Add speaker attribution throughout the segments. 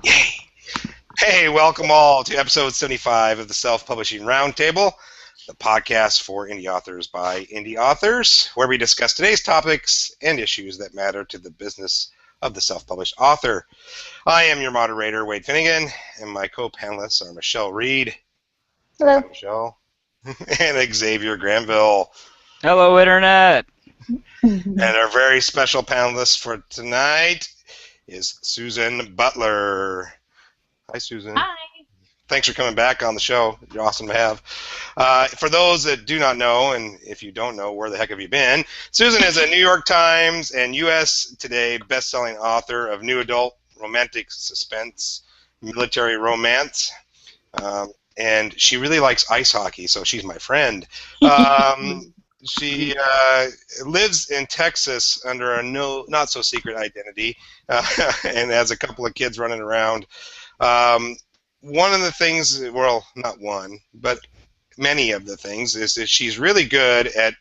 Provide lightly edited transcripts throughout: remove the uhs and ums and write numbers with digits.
Speaker 1: Yay! Hey, welcome all to episode 75 of the Self-Publishing Roundtable, the podcast for indie authors by indie authors, where we discuss today's topics and issues that matter to the business of the self-published author. I am your moderator, Wade Finnegan, and my co-panelists are Michelle Reed.
Speaker 2: Hello.
Speaker 1: Hi, Michelle. And Xavier Granville.
Speaker 3: Hello, Internet.
Speaker 1: And our very special panelist for tonight is Suzan Butler. Hi, Suzan.
Speaker 2: Hi.
Speaker 1: Thanks for coming back on the show. You're awesome to have. For those that do not know, and if you don't know, where the heck have you been? Suzan is a New York Times and U.S. Today best-selling author of new adult romantic suspense, military romance, and she really likes ice hockey, so she's my friend. She lives in Texas under a not-so-secret identity and has a couple of kids running around. One of the things, well, not one, but many of the things, is that she's really good at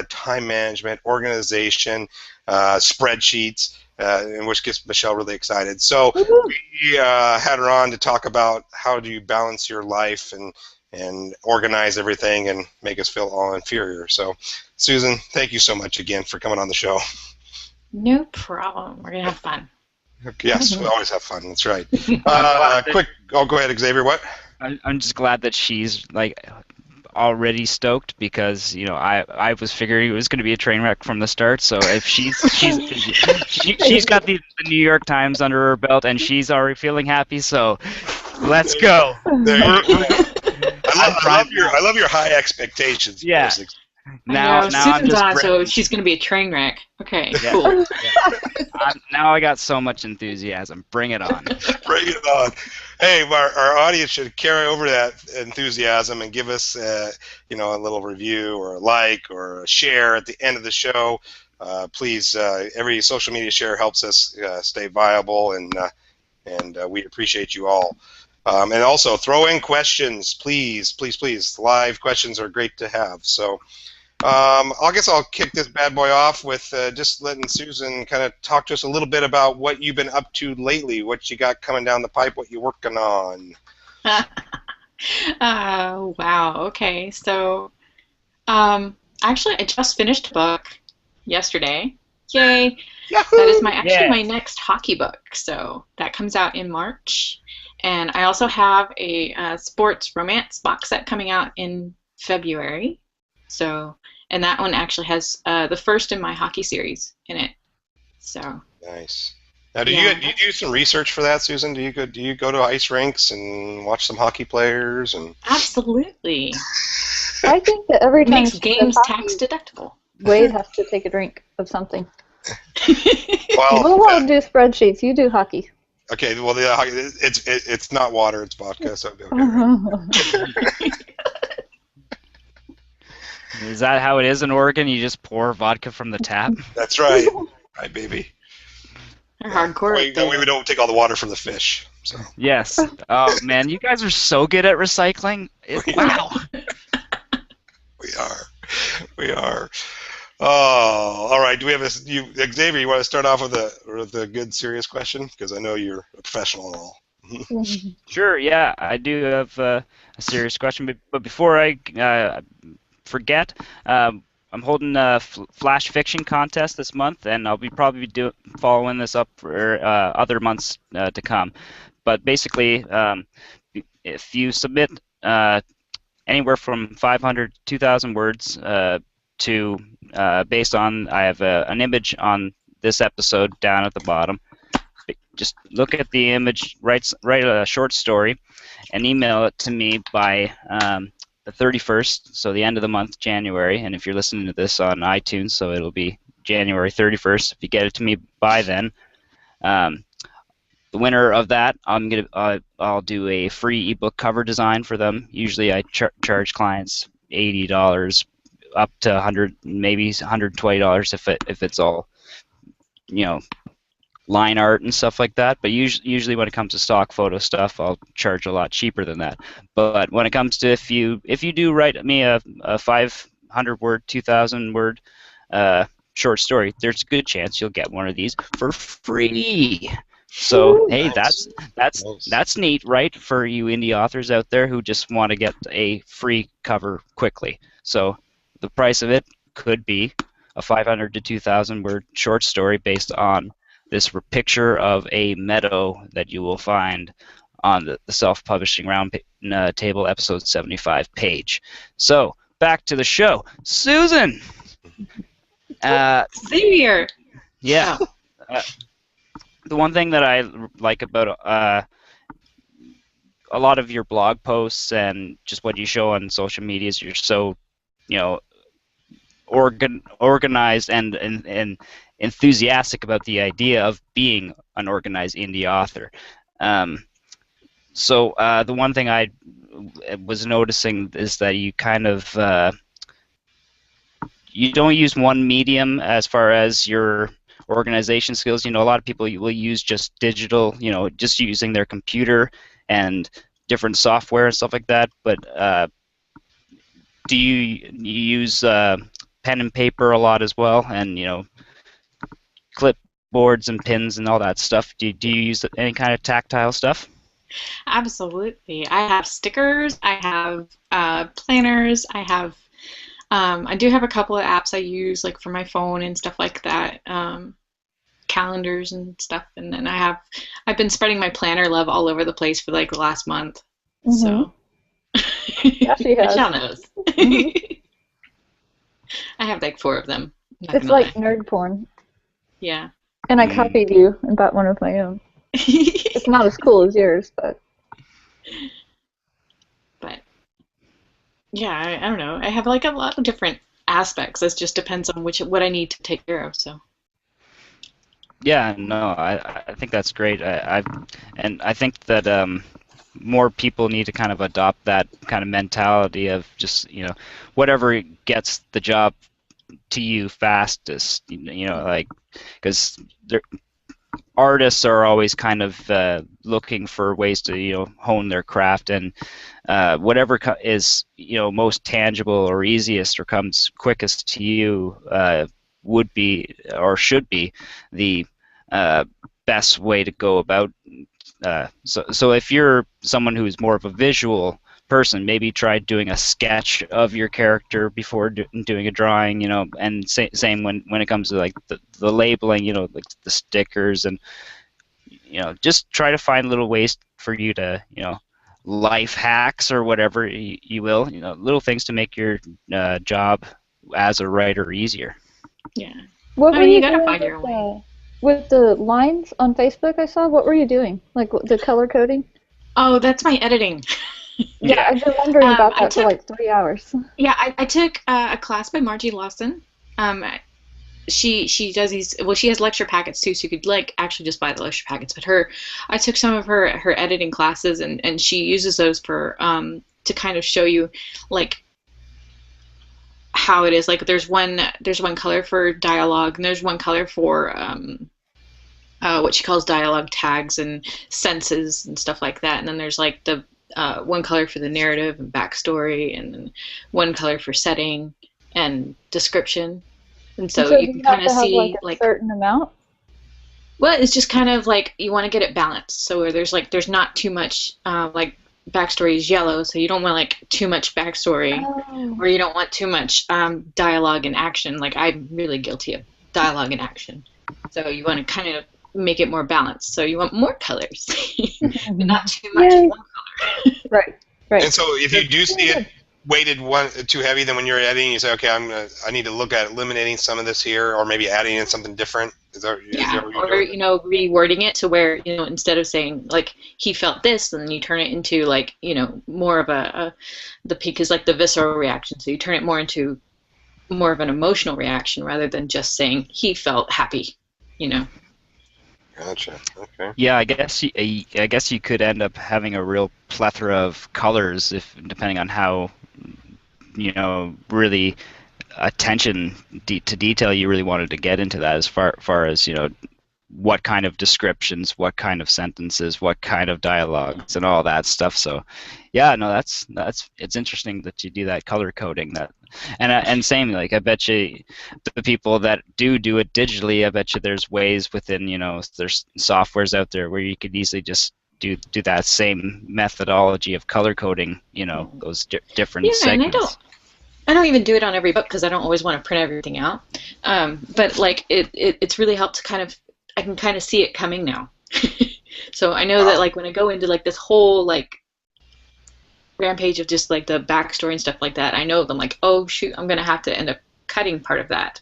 Speaker 1: time management, organization, spreadsheets, which gets Michelle really excited. So we had her on to talk about how do you balance your life and organize everything and make us feel all inferior. So, Suzan, thank you so much again for coming on the show.
Speaker 2: No problem. We're going to have fun.
Speaker 1: Yes, we always have fun. That's right. Quick, go ahead, Xavier. What?
Speaker 3: I'm just glad that she's like already stoked because I was figuring it was going to be a train wreck from the start. So if she's got the New York Times under her belt and she's already feeling happy, so let's go.
Speaker 1: There you go. I love your high expectations.
Speaker 3: Yeah.
Speaker 2: Now
Speaker 3: I'm
Speaker 2: Susan's
Speaker 3: just
Speaker 2: on, so she's going to be a train wreck. Okay,
Speaker 3: yeah.
Speaker 2: cool.
Speaker 3: Now I got so much enthusiasm. Bring it on.
Speaker 1: Bring it on. Hey, our audience should carry over that enthusiasm and give us, a little review or a like or a share at the end of the show. Please, every social media share helps us stay viable, and we appreciate you all. And also, throw in questions, please, please, please. Live questions are great to have. So I guess I'll kick this bad boy off with just letting Suzan kind of talk to us a little bit about what you've been up to lately, what you got coming down the pipe, what you're working on.
Speaker 2: Wow, okay. So, actually, I just finished a book yesterday. Yay!
Speaker 1: Yahoo!
Speaker 2: That is my next hockey book. So that comes out in March. And I also have a sports romance box set coming out in February. So, and that one actually has the first in my hockey series in it. So
Speaker 1: nice. Now, do you do some research for that, Suzan? Do you go to ice rinks and watch some hockey players and?
Speaker 2: Absolutely.
Speaker 4: I think that every time
Speaker 2: makes games tax deductible.
Speaker 4: Wade has to take a drink of something.
Speaker 1: Well,
Speaker 4: We'll all do spreadsheets. You do hockey.
Speaker 1: Okay, well, it's not water, it's vodka, so it'll be okay.
Speaker 3: Is that how it is in Oregon? You just pour vodka from the tap?
Speaker 1: That's right. Right, baby.
Speaker 2: They're hardcore.
Speaker 1: We don't take all the water from the fish. So.
Speaker 3: Yes. Oh, man, you guys are so good at recycling. Wow.
Speaker 1: We are. Oh, all right. Do we have Xavier? You want to start off with a good, serious question? Because I know you're a professional and all.
Speaker 3: Sure. Yeah, I do have a serious question, but before I forget, I'm holding a flash fiction contest this month, and I'll be probably following this up for other months to come. But basically, if you submit anywhere from 500 to 2,000 words to based on, I have an image on this episode down at the bottom. Just look at the image, write a short story, and email it to me by the 31st, so the end of the month, January. And if you're listening to this on iTunes, so it'll be January 31st. If you get it to me by then, the winner of that, I'll do a free ebook cover design for them. Usually, I charge clients $80, up to $100, maybe $120 if it's all, line art and stuff like that. But usually when it comes to stock photo stuff, I'll charge a lot cheaper than that. But when it comes to if you do write me a 500-word, 2,000-word short story, there's a good chance you'll get one of these for free. So
Speaker 4: Woo.
Speaker 3: hey,
Speaker 1: Nice.
Speaker 3: that's
Speaker 1: Nice.
Speaker 3: that's neat, right? For you indie authors out there who just want to get a free cover quickly. So the price of it could be a 500 to 2,000 word short story based on this picture of a meadow that you will find on the self-publishing round table episode 75 page. So back to the show, Susan.
Speaker 2: Xavier.
Speaker 3: Yeah.
Speaker 2: Oh.
Speaker 3: The one thing that I like about a lot of your blog posts and just what you show on social media is you're so, you know, organized and enthusiastic about the idea of being an organized indie author. So the one thing I was noticing is that you kind of you don't use one medium as far as your organization skills. You know, a lot of people will use just digital, you know, just using their computer and different software and stuff like that. But do you use pen and paper a lot as well, and you know, clipboards and pins and all that stuff? Do you use any kind of tactile stuff?
Speaker 2: Absolutely. I have stickers. I have planners. I do have a couple of apps I use, like for my phone and stuff like that. Calendars and stuff. And then I've been spreading my planner love all over the place for like the last month. So
Speaker 4: Yeah, she has.
Speaker 2: Michelle knows.
Speaker 4: Mhm.
Speaker 2: I have like 4 of them. Not
Speaker 4: It's
Speaker 2: gonna
Speaker 4: like
Speaker 2: lie.
Speaker 4: nerd porn.
Speaker 2: Yeah.
Speaker 4: And I
Speaker 3: Mm.
Speaker 4: copied you and bought one of my own. It's not as cool as yours, but
Speaker 2: But yeah, I don't know. I have like a lot of different aspects. It just depends on what I need to take care of. So
Speaker 3: Yeah, no, I think that's great. I think that more people need to kind of adopt that kind of mentality of just, you know, whatever gets the job to you fastest, you know, like, because artists are always kind of looking for ways to, you know, hone their craft, and whatever is, you know, most tangible or easiest or comes quickest to you would be or should be the best way to go about. So if you're someone who's more of a visual person, maybe try doing a sketch of your character before doing a drawing, you know, and same when it comes to like the labeling, you know, like the stickers, and you know, just try to find little ways for you to, you know, life hacks or whatever you will, you know, little things to make your job as a writer easier.
Speaker 2: yeah.
Speaker 4: what
Speaker 2: I
Speaker 4: were
Speaker 2: mean, you
Speaker 4: you
Speaker 2: gotta
Speaker 4: doing
Speaker 2: find your way.
Speaker 4: with the lines on Facebook I saw? What were you doing? Like the color coding?
Speaker 2: Oh, that's my editing.
Speaker 4: Yeah, I've been wondering about
Speaker 2: I
Speaker 4: that for
Speaker 2: took
Speaker 4: like 3 hours.
Speaker 2: Yeah, I took a class by Margie Lawson. Um, she does these. Well, she has lecture packets too, so you could like actually just buy the lecture packets. But I took some of her editing classes, and she uses those for to kind of show you like how it is. Like there's one color for dialogue, and there's one color for what she calls dialogue tags and senses and stuff like that. And then there's like the one color for the narrative and backstory, and then one color for setting and description. And so
Speaker 4: So
Speaker 2: you
Speaker 4: do
Speaker 2: can
Speaker 4: you have
Speaker 2: kind
Speaker 4: to
Speaker 2: of
Speaker 4: have like
Speaker 2: see
Speaker 4: a
Speaker 2: like,
Speaker 4: certain amount?
Speaker 2: well, it's just kind of like you want to get it balanced. So where there's not too much like backstory is yellow, so you don't want like too much backstory,
Speaker 4: Oh.
Speaker 2: or you don't want too much dialogue and action. Like I'm really guilty of dialogue and action. So you want to kind of make it more balanced. So you want more colors, but not too much
Speaker 4: Yay.
Speaker 2: of one color.
Speaker 4: Right, right.
Speaker 1: And so if you do see it weighted one too heavy, then when you're editing, you say, okay, I need to look at eliminating some of this here, or maybe adding in something different. Is that
Speaker 2: Yeah,
Speaker 1: what you're
Speaker 2: or
Speaker 1: doing?
Speaker 2: you know, rewording it to where, you know, instead of saying like he felt this, then you turn it into like, you know, more of the peak is like the visceral reaction. So you turn it more into more of an emotional reaction rather than just saying he felt happy, you know.
Speaker 1: Gotcha. Okay.
Speaker 3: Yeah, I guess you could end up having a real plethora of colors if depending on how, you know, really attention to detail you really wanted to get into that, as far as, you know, what kind of descriptions, what kind of sentences, what kind of dialogues, and all that stuff. So, yeah, no, that's it's interesting that you do that color coding. That and same, like, I bet you the people that do it digitally, I bet you there's ways within, there's softwares out there where you could easily just do that same methodology of color coding, those different
Speaker 2: Yeah, and
Speaker 3: segments.
Speaker 2: I don't even do it on every book because I don't always want to print everything out. But like it's really helped to I can kind of see it coming now. So I know that like when I go into like this whole like rampage of just like the backstory and stuff like that, I know I'm like, oh shoot, I'm gonna have to end up cutting part of that,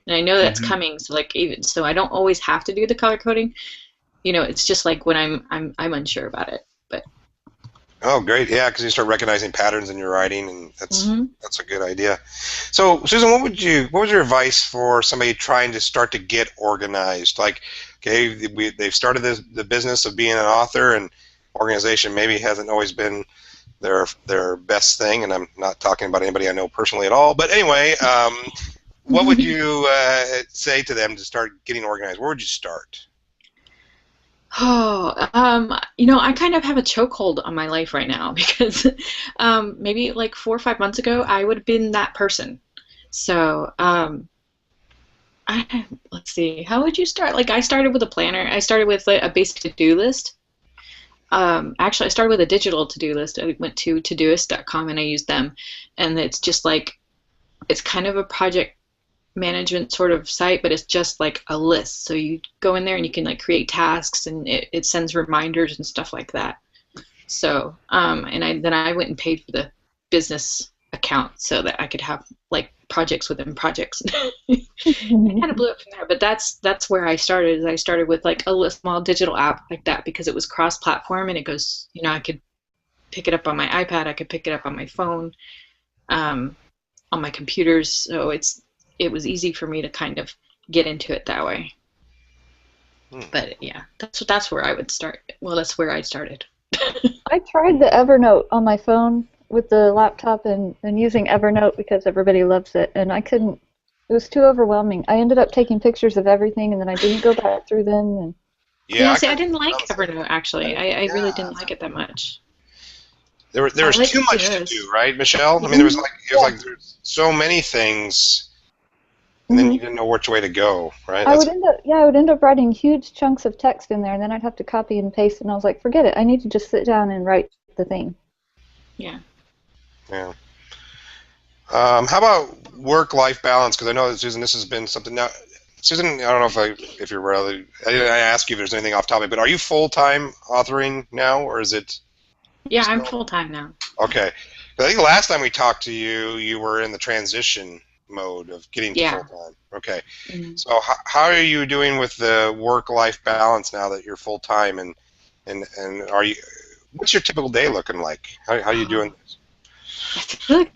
Speaker 2: and I know that's coming. So like even so, I don't always have to do the color coding. It's just like when I'm unsure about it, but.
Speaker 1: Oh, great! Yeah, because you start recognizing patterns in your writing, and that's a good idea. So, Susan, what was your advice for somebody trying to start to get organized? Like, okay, they've started the business of being an author, and organization maybe hasn't always been their best thing. And I'm not talking about anybody I know personally at all. But anyway, what would you say to them to start getting organized? Where would you start?
Speaker 2: Oh, I kind of have a chokehold on my life right now because maybe like 4 or 5 months ago, I would have been that person. So, let's see, how would you start? Like, I started with a planner. I started with like, a basic to-do list. Actually, I started with a digital to-do list. I went to Todoist.com and I used them. And it's just like, it's kind of a project management sort of site, but it's just like a list. So you go in there and you can like create tasks, and it sends reminders and stuff like that. So then I went and paid for the business account so that I could have like projects within projects. I kind of blew up from there, but that's where I started. I started with like a small digital app like that because it was cross-platform, and it goes, I could pick it up on my iPad, I could pick it up on my phone, on my computers. So it was easy for me to kind of get into it that way. But yeah, that's where I would start. Well, that's where I started.
Speaker 4: I tried the Evernote on my phone with the laptop and using Evernote because everybody loves it, and I couldn't. It was too overwhelming. I ended up taking pictures of everything, and then I didn't go back through them. And
Speaker 2: yeah, see, I didn't like Evernote actually. I really didn't like it that much.
Speaker 1: There was too much to do, right, Michelle? I mean, there's so many things. And then you didn't know which way to go, right?
Speaker 4: I would end up writing huge chunks of text in there, and then I'd have to copy and paste, and I was like, forget it. I need to just sit down and write the thing.
Speaker 2: Yeah.
Speaker 1: Yeah. How about work-life balance? Because I know that, Susan, this has been something now. Susan, I don't know if you're really. I ask you if there's anything off topic, but are you full-time authoring now, or is it?
Speaker 2: Yeah, I'm full-time now.
Speaker 1: Okay. I think the last time we talked to you, you were in the transition mode of getting to full-time. Okay. So how are you doing with the work-life balance now that you're full-time, and are you? What's your typical day looking like? How are you doing this?
Speaker 2: I feel like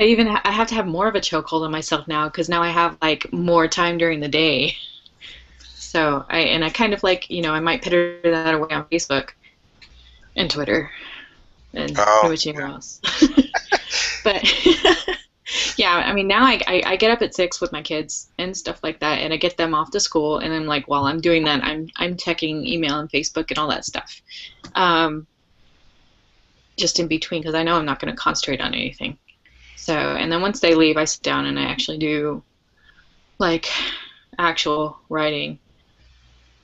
Speaker 2: I have to have more of a chokehold on myself now because now I have like more time during the day. So I kind of like I might pitter that away on Facebook and Twitter and pretty much anywhere else. But yeah, I mean now I get up at 6 with my kids and stuff like that, and I get them off to school, and then like while I'm doing that, I'm checking email and Facebook and all that stuff. Just in between because I know I'm not going to concentrate on anything. So, and then once they leave, I sit down and I actually do like actual writing.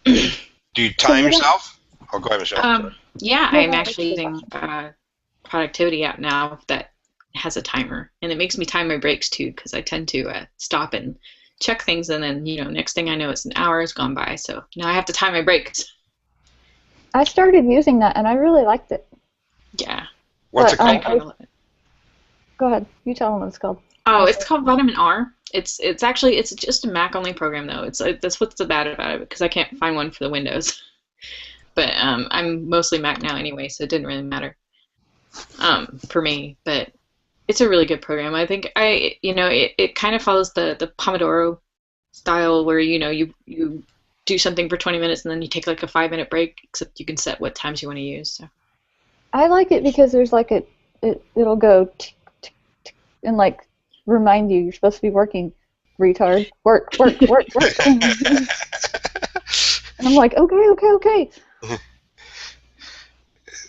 Speaker 1: Do you time yourself? Oh, go ahead, Michelle.
Speaker 2: Yeah, I'm actually using a productivity app now that has a timer, and it makes me time my breaks too because I tend to stop and check things, and then next thing I know, it's an hour has gone by. So now I have to time my breaks.
Speaker 4: I started using that, and I really liked it.
Speaker 2: Yeah.
Speaker 1: What's it called?
Speaker 4: Go ahead. You tell them what it's called.
Speaker 2: Oh, it's called Vitamin R. It's just a Mac only program though. That's what's so bad about it because I can't find one for the Windows. But I'm mostly Mac now anyway, so it didn't really matter for me. But it's a really good program. I think it kind of follows the Pomodoro style where you do something for 20 minutes and then you take like a 5-minute break, except you can set what times you want to use. So.
Speaker 4: I like it because there's like it'll go tick, tick, tick, and like remind you you're supposed to be working, retard. Work. And I'm like, okay.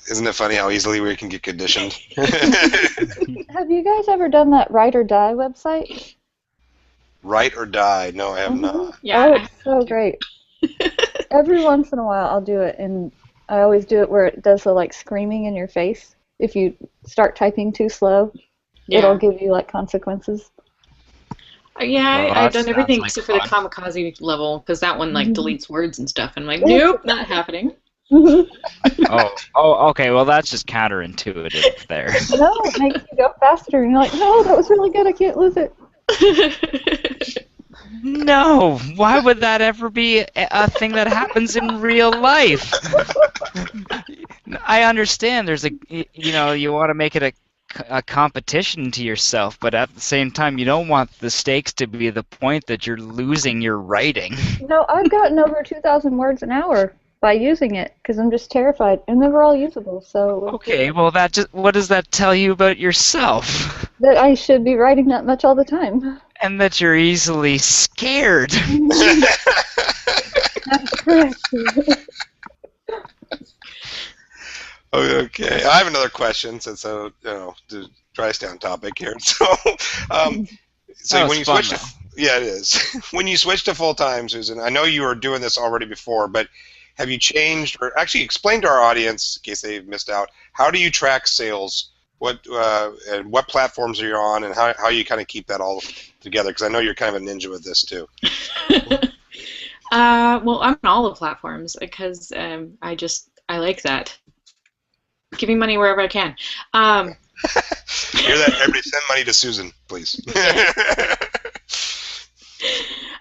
Speaker 1: Isn't it funny how easily we can get conditioned?
Speaker 4: Have you guys ever done that Write or Die website?
Speaker 1: Write or die? No, I have not.
Speaker 2: Yeah.
Speaker 4: Oh, it's so great. Every once in a while I'll do it, and I always do it where it does the like screaming in your face. If you start typing too slow, it'll give you like consequences.
Speaker 2: Yeah,
Speaker 3: Well,
Speaker 2: I've
Speaker 3: that
Speaker 2: done everything
Speaker 3: sounds like
Speaker 2: except for the
Speaker 3: fun.
Speaker 2: kamikaze level, because that one like deletes words and stuff, and I'm like, nope, not happening.
Speaker 3: Oh, okay. Well, that's just counterintuitive there.
Speaker 4: No, it makes you go faster, and you're like, no, that was really good, I can't lose it.
Speaker 3: No, why would that ever be a thing that happens in real life? I understand there's you want to make it a competition to yourself, but at the same time, you don't want the stakes to be the point that you're losing your writing.
Speaker 4: No, I've gotten over 2,000 words an hour by using it, because I'm just terrified, and they were all usable, so...
Speaker 3: Okay, well, what does that tell you about yourself?
Speaker 4: That I should be writing that much all the time.
Speaker 3: And that you're easily scared.
Speaker 4: That's correct.
Speaker 1: Okay, I have another question since the dry down topic here. So when you
Speaker 3: fun,
Speaker 1: switch to it is when you switch to full time, Susan. I know you were doing this already before, but have you changed, or actually explain to our audience in case they've missed out, how do you track sales? And what platforms are you on, and how you kind of keep that all together? Because I know you're kind of a ninja with this too.
Speaker 2: Well, I'm on all the platforms because I like that. Giving money wherever I can.
Speaker 1: Hear that? Everybody send money to Susan, please.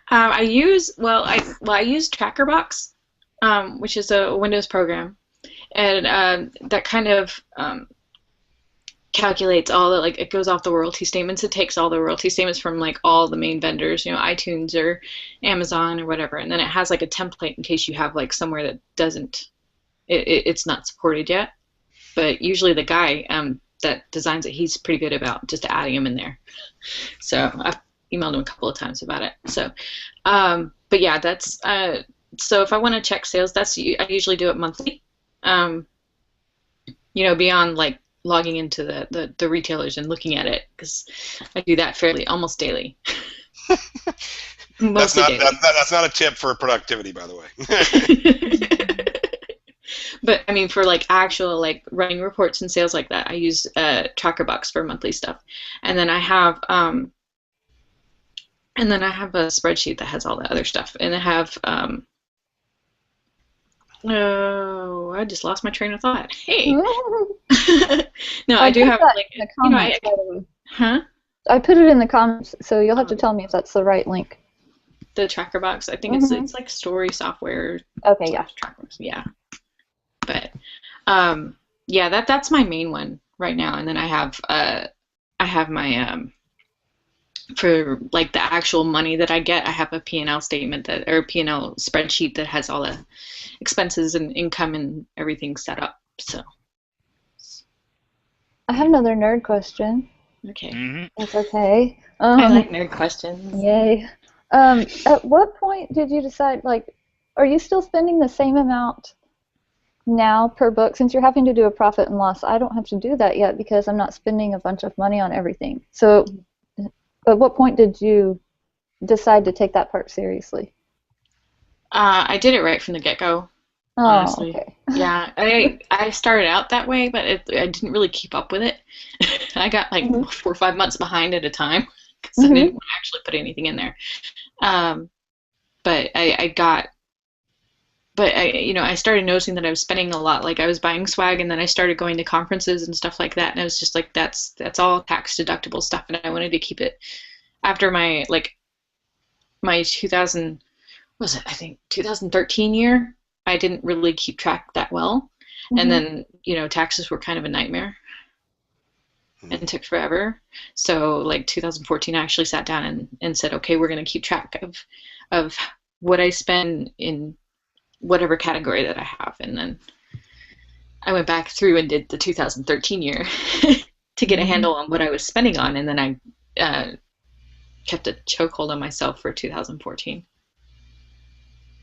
Speaker 2: I use TrackerBox, which is a Windows program, and that kind of calculates all the, like, it goes off the royalty statements. It takes all the royalty statements from like all the main vendors, iTunes or Amazon or whatever, and then it has like a template in case you have like somewhere that doesn't, it's not supported yet. But usually the guy that designs it, he's pretty good about just adding them in there. So I've emailed him a couple of times about it. So, but yeah, that's so if I want to check sales, I usually do it monthly. Beyond like logging into the retailers and looking at it, because I do that fairly almost daily.
Speaker 1: That's not a tip for productivity, by the way.
Speaker 2: But I mean, for like actual like running reports and sales like that, I use TrackerBox for monthly stuff, and then I have a spreadsheet that has all the other stuff, and I have I just lost my train of thought. Hey. No, I do have like
Speaker 4: in the comments,
Speaker 2: huh?
Speaker 4: I put it in the comments, so you'll have to tell me if that's the right link.
Speaker 2: The TrackerBox, I think it's like story software.
Speaker 4: Okay, yeah.
Speaker 2: TrackerBox, yeah. But yeah, that's my main one right now, and then I have my for like the actual money that I get, I have a P&L statement or P&L spreadsheet that has all the expenses and income and everything set up. So
Speaker 4: I have another nerd question.
Speaker 2: Okay.
Speaker 3: Mm-hmm.
Speaker 4: That's okay.
Speaker 2: I like nerd questions.
Speaker 4: Yay. At what point did you decide, like, are you still spending the same amount now per book? Since you're having to do a profit and loss, I don't have to do that yet because I'm not spending a bunch of money on everything. So at what point did you decide to take that part seriously?
Speaker 2: I did it right from the get-go.
Speaker 4: Oh,
Speaker 2: honestly.
Speaker 4: okay.
Speaker 2: Yeah, I started out that way, but I didn't really keep up with it. I got like 4 or 5 months behind at a time because I didn't actually put anything in there. But I started noticing that I was spending a lot. Like I was buying swag, and then I started going to conferences and stuff like that. And I was just like, that's all tax deductible stuff, and I wanted to keep it. After my 2013 year, I didn't really keep track that well, and then taxes were kind of a nightmare and took forever. So like 2014, I actually sat down and said, okay, we're going to keep track of what I spend in whatever category that I have, and then I went back through and did the 2013 year to get a handle on what I was spending on, and then I kept a chokehold on myself for 2014.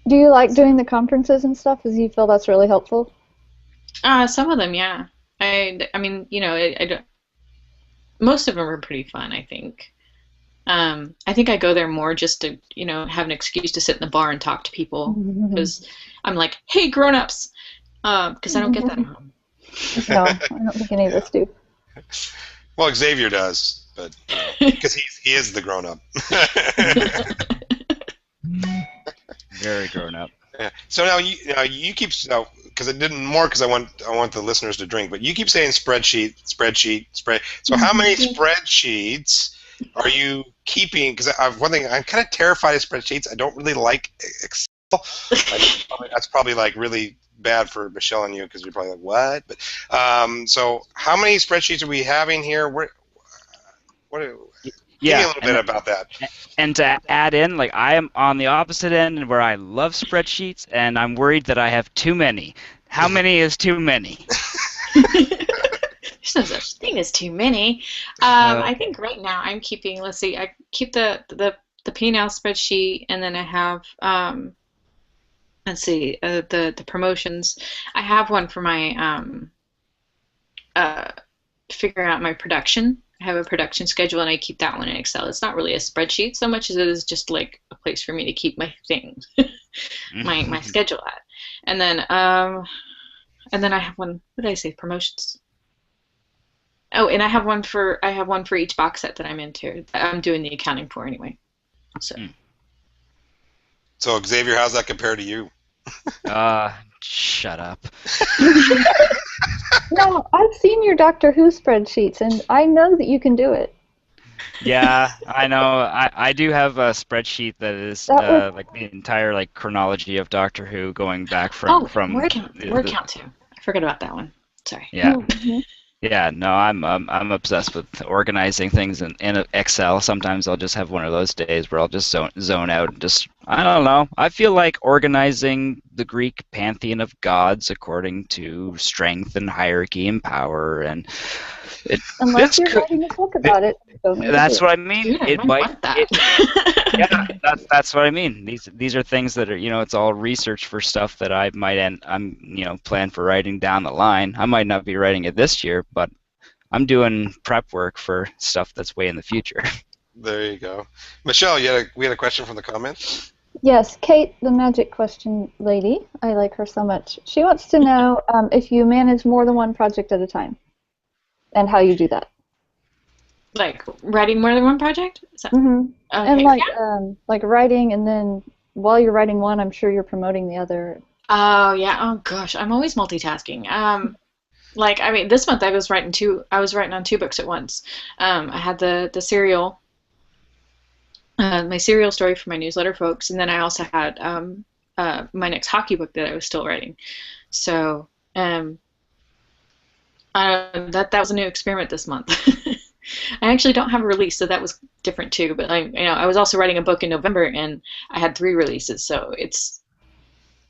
Speaker 4: Do you like doing the conferences and stuff? Do you feel that's really helpful?
Speaker 2: Some of them, yeah. I mean, I don't, most of them are pretty fun, I think. I think I go there more just to, have an excuse to sit in the bar and talk to people because I'm like, hey, grown-ups, because I don't get that at home.
Speaker 4: No, I don't think any of us do.
Speaker 1: Well, Xavier does, but because he is the grown-up.
Speaker 3: Very grown up.
Speaker 1: Yeah. So now you keep because it didn't more because I want the listeners to drink, but you keep saying spreadsheet. So how many spreadsheets are you keeping? Because one thing I'm kind of terrified of spreadsheets. I don't really like Excel. That's probably like really bad for Michelle and you because you're probably like what? But so how many spreadsheets are we having here? Give me a little bit about that.
Speaker 3: And to add in, like I am on the opposite end where I love spreadsheets, and I'm worried that I have too many. How many is too many?
Speaker 2: There's no such thing as too many. I think right now I'm keeping. Let's see. I keep the P&L spreadsheet, and then I have. Let's see. The promotions. I have one for my figuring out my production. I have a production schedule, and I keep that one in Excel. It's not really a spreadsheet so much as it is just like a place for me to keep my thing, my schedule at. And then I have one. What did I say? Promotions. Oh, and I have one for each box set that I'm into. I'm doing the accounting for anyway. So.
Speaker 1: So Xavier, how's that compare to you?
Speaker 3: Shut up.
Speaker 4: No, I've seen your Doctor Who spreadsheets, and I know that you can do it.
Speaker 3: Yeah, I know. I do have a spreadsheet that is like the entire like chronology of Doctor Who going back from
Speaker 2: word count too. I forgot about that one. Sorry.
Speaker 3: Yeah.
Speaker 4: Mm-hmm.
Speaker 3: Yeah, no, I'm obsessed with organizing things in Excel. Sometimes I'll just have one of those days where I'll just zone out and just, I don't know. I feel like organizing the Greek pantheon of gods according to strength and hierarchy and power, and
Speaker 4: unless you're writing a book about it.
Speaker 3: That's what I mean.
Speaker 2: Dude, I might want that.
Speaker 3: Yeah, that's what I mean. These are things that are, it's all research for stuff that I might plan for writing down the line. I might not be writing it this year, but I'm doing prep work for stuff that's way in the future.
Speaker 1: There you go. Michelle, we had a question from the comments?
Speaker 4: Yes, Kate, the magic question lady. I like her so much. She wants to know if you manage more than one project at a time and how you do that.
Speaker 2: Like writing more than one project? Is that...
Speaker 4: Mm-hmm.
Speaker 2: Okay.
Speaker 4: And like writing, and then while you're writing one, I'm sure you're promoting the other.
Speaker 2: Oh yeah. Oh gosh, I'm always multitasking. This month I was writing on two books at once. I had the serial, my serial story for my newsletter folks, and then I also had my next hockey book that I was still writing. So that was a new experiment this month. I actually don't have a release, so that was different too. But I was also writing a book in November, and I had 3 releases, so it's.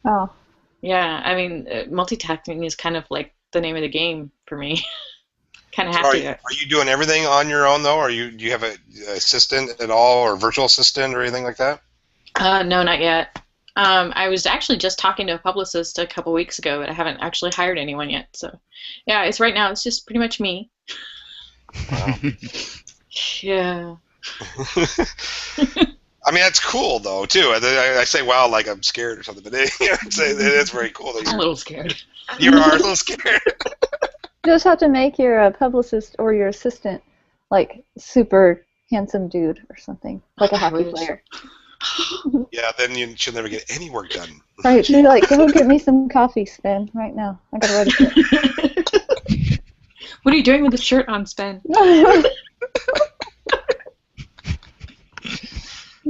Speaker 4: Oh.
Speaker 2: Yeah, I mean, multitasking is kind of like the name of the game for me. Kind of have to.
Speaker 1: Are you doing everything on your own though, or do you have an assistant at all, or virtual assistant, or anything like that?
Speaker 2: No, not yet. I was actually just talking to a publicist a couple weeks ago, but I haven't actually hired anyone yet. So, yeah, right now it's just pretty much me.
Speaker 1: Wow.
Speaker 2: Yeah.
Speaker 1: I mean, that's cool though too. I say wow like I'm scared or something, but it's very cool. That
Speaker 2: I'm a little scared.
Speaker 1: You are a little scared.
Speaker 4: You just have to make your publicist or your assistant like super handsome dude or something, like a hockey player.
Speaker 1: Yeah, then she'll never get any work done.
Speaker 4: Right, she'll be like, go get me some coffee, Sven, right now. I gotta write a book.
Speaker 2: What are you doing with the shirt on, Sven?
Speaker 1: Hear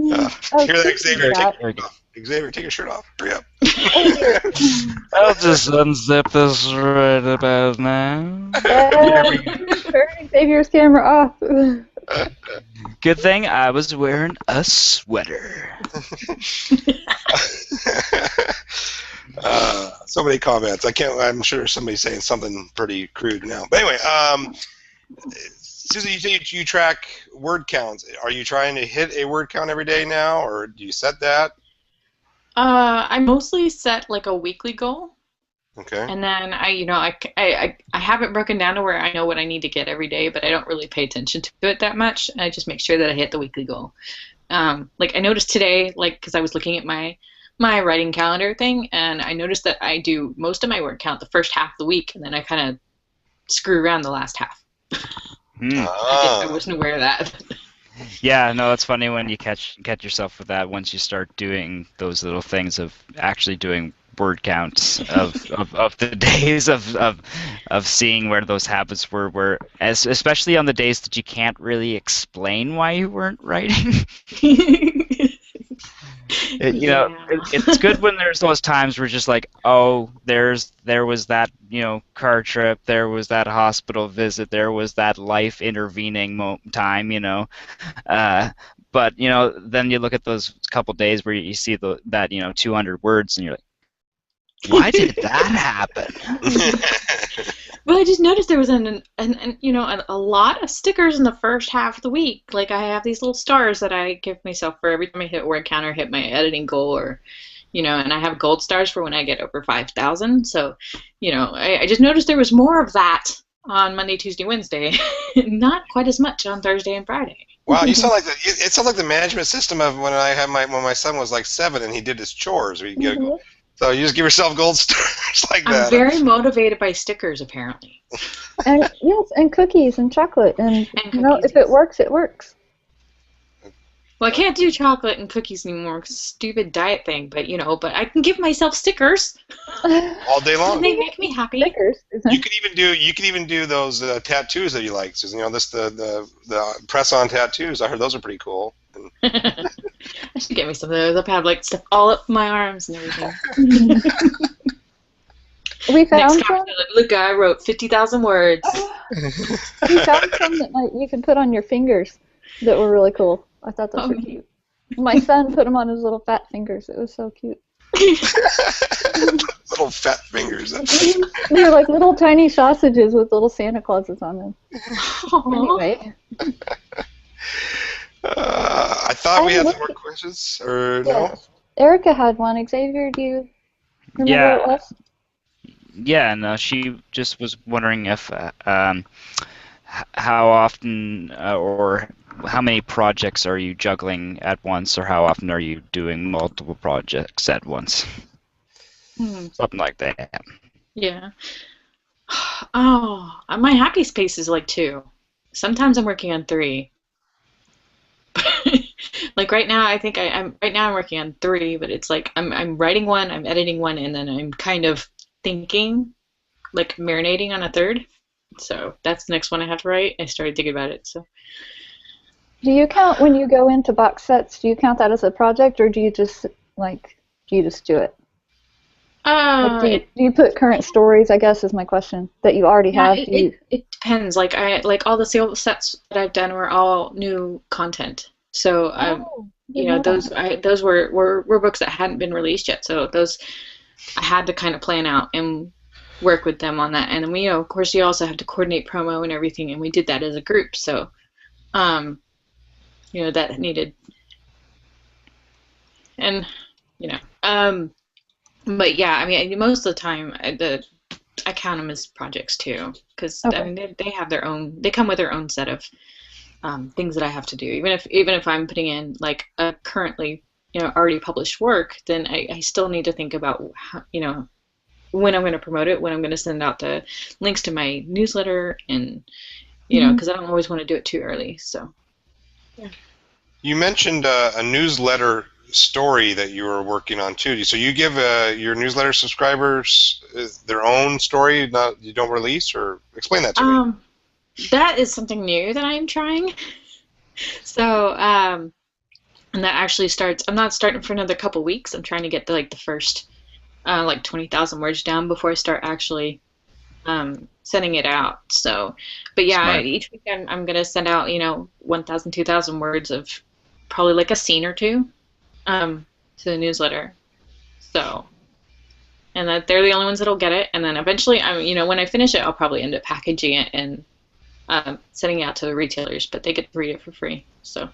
Speaker 1: that, Xavier? Take your shirt off. Xavier, take your shirt off. Hurry up.
Speaker 3: I'll just unzip this right about now.
Speaker 4: Turn Xavier's camera off.
Speaker 3: Good thing I was wearing a sweater.
Speaker 1: So many comments. I'm sure somebody's saying something pretty crude now. But anyway, Susan, you say you track word counts. Are you trying to hit a word count every day now, or do you set that?
Speaker 2: I mostly set like a weekly goal,
Speaker 1: Okay.
Speaker 2: and then I have it broken down to where I know what I need to get every day, but I don't really pay attention to it that much. I just make sure that I hit the weekly goal. Like I noticed today, like because I was looking at my writing calendar thing, and I noticed that I do most of my word count the first half of the week, and then I kind of screw around the last half.
Speaker 3: Hmm.
Speaker 2: I wasn't aware of that.
Speaker 3: Yeah, no, it's funny when you catch yourself with that once you start doing those little things of actually doing word counts of the days of seeing where those habits were especially on the days that you can't really explain why you weren't writing.
Speaker 2: Yeah.
Speaker 3: It's good when there's those times where just like, oh, there was that, car trip, there was that hospital visit, there was that life intervening time, uh, but then you look at those couple days where you see that 200 words, and you're like, why did that happen?
Speaker 2: Well, I just noticed there was a lot of stickers in the first half of the week. Like I have these little stars that I give myself for every time I hit word count or hit my editing goal, or and I have gold stars for when I get over 5,000. So, I just noticed there was more of that on Monday, Tuesday, Wednesday, not quite as much on Thursday and Friday.
Speaker 1: Wow, you sound like it sounds like the management system of when my son was like 7 and he did his chores. Where you get So you just give yourself gold stars like that.
Speaker 2: I'm very motivated by stickers, apparently.
Speaker 4: And yes, and cookies and chocolate, and
Speaker 2: cookies,
Speaker 4: if it works, it works.
Speaker 2: Well, I can't do chocolate and cookies anymore 'cause stupid diet thing, but I can give myself stickers.
Speaker 1: All day long.
Speaker 2: And they make me happy.
Speaker 4: Stickers.
Speaker 1: You could even do those tattoos that you like, Susan. The press-on tattoos. I heard those are pretty cool.
Speaker 2: I should get me some of those. I'll have like stuff all up my arms and everything.
Speaker 4: We found
Speaker 2: Next
Speaker 4: some.
Speaker 2: Look, I wrote 50,000 words.
Speaker 4: We found some that you can put on your fingers that were really cool. I thought those were cute. My son put them on his little fat fingers. It was so cute.
Speaker 1: Little fat fingers.
Speaker 4: They're like little tiny sausages with little Santa Clauses on them. Anyway.
Speaker 1: I thought we had some more questions, or no?
Speaker 4: Erica had one. Xavier, do you remember what it was?
Speaker 3: Yeah, no, she just was wondering if how often or how many projects are you juggling at once, or how often are you doing multiple projects at once? Something like that.
Speaker 2: Yeah. Oh, my happy space is like 2. Sometimes I'm working on 3. Like right now, I think I'm working on 3, but it's like I'm writing one, I'm editing one, and then I'm kind of thinking, like marinating on a 3rd. So that's the next one I have to write. I started thinking about it. So.
Speaker 4: Do you count when you go into box sets? Do you count that as a project, or do you just do it? Do you put current stories? I guess is my question that you already have.
Speaker 2: It depends. Like all the sales sets that I've done were all new content. So those were books that hadn't been released yet. So those I had to kind of plan out and work with them on that. And then of course, you also have to coordinate promo and everything, and we did that as a group. So, that needed, and but yeah, I mean, most of the time, I count them as projects too, because I mean, they have their own. They come with their own set of things that I have to do. Even if I'm putting in like a currently already published work, then I still need to think about how, when I'm going to promote it, when I'm going to send out the links to my newsletter, and because I don't always want to do it too early. So. Yeah. You
Speaker 1: mentioned a newsletter story that you were working on too. So you give your newsletter subscribers their own story, you don't release, or explain that to me.
Speaker 2: That is something new that I'm trying. So, and that actually starts. I'm not starting for another couple weeks. I'm trying to get the first 20,000 words down before I start actually sending it out. So, but yeah,
Speaker 3: Smart.
Speaker 2: Each week I'm gonna send out 1,000, 2,000 words of probably like a scene or two to the newsletter. So, and that they're the only ones that'll get it. And then eventually, when I finish it, I'll probably end up packaging it and sending it out to the retailers. But they get to read it for free. So.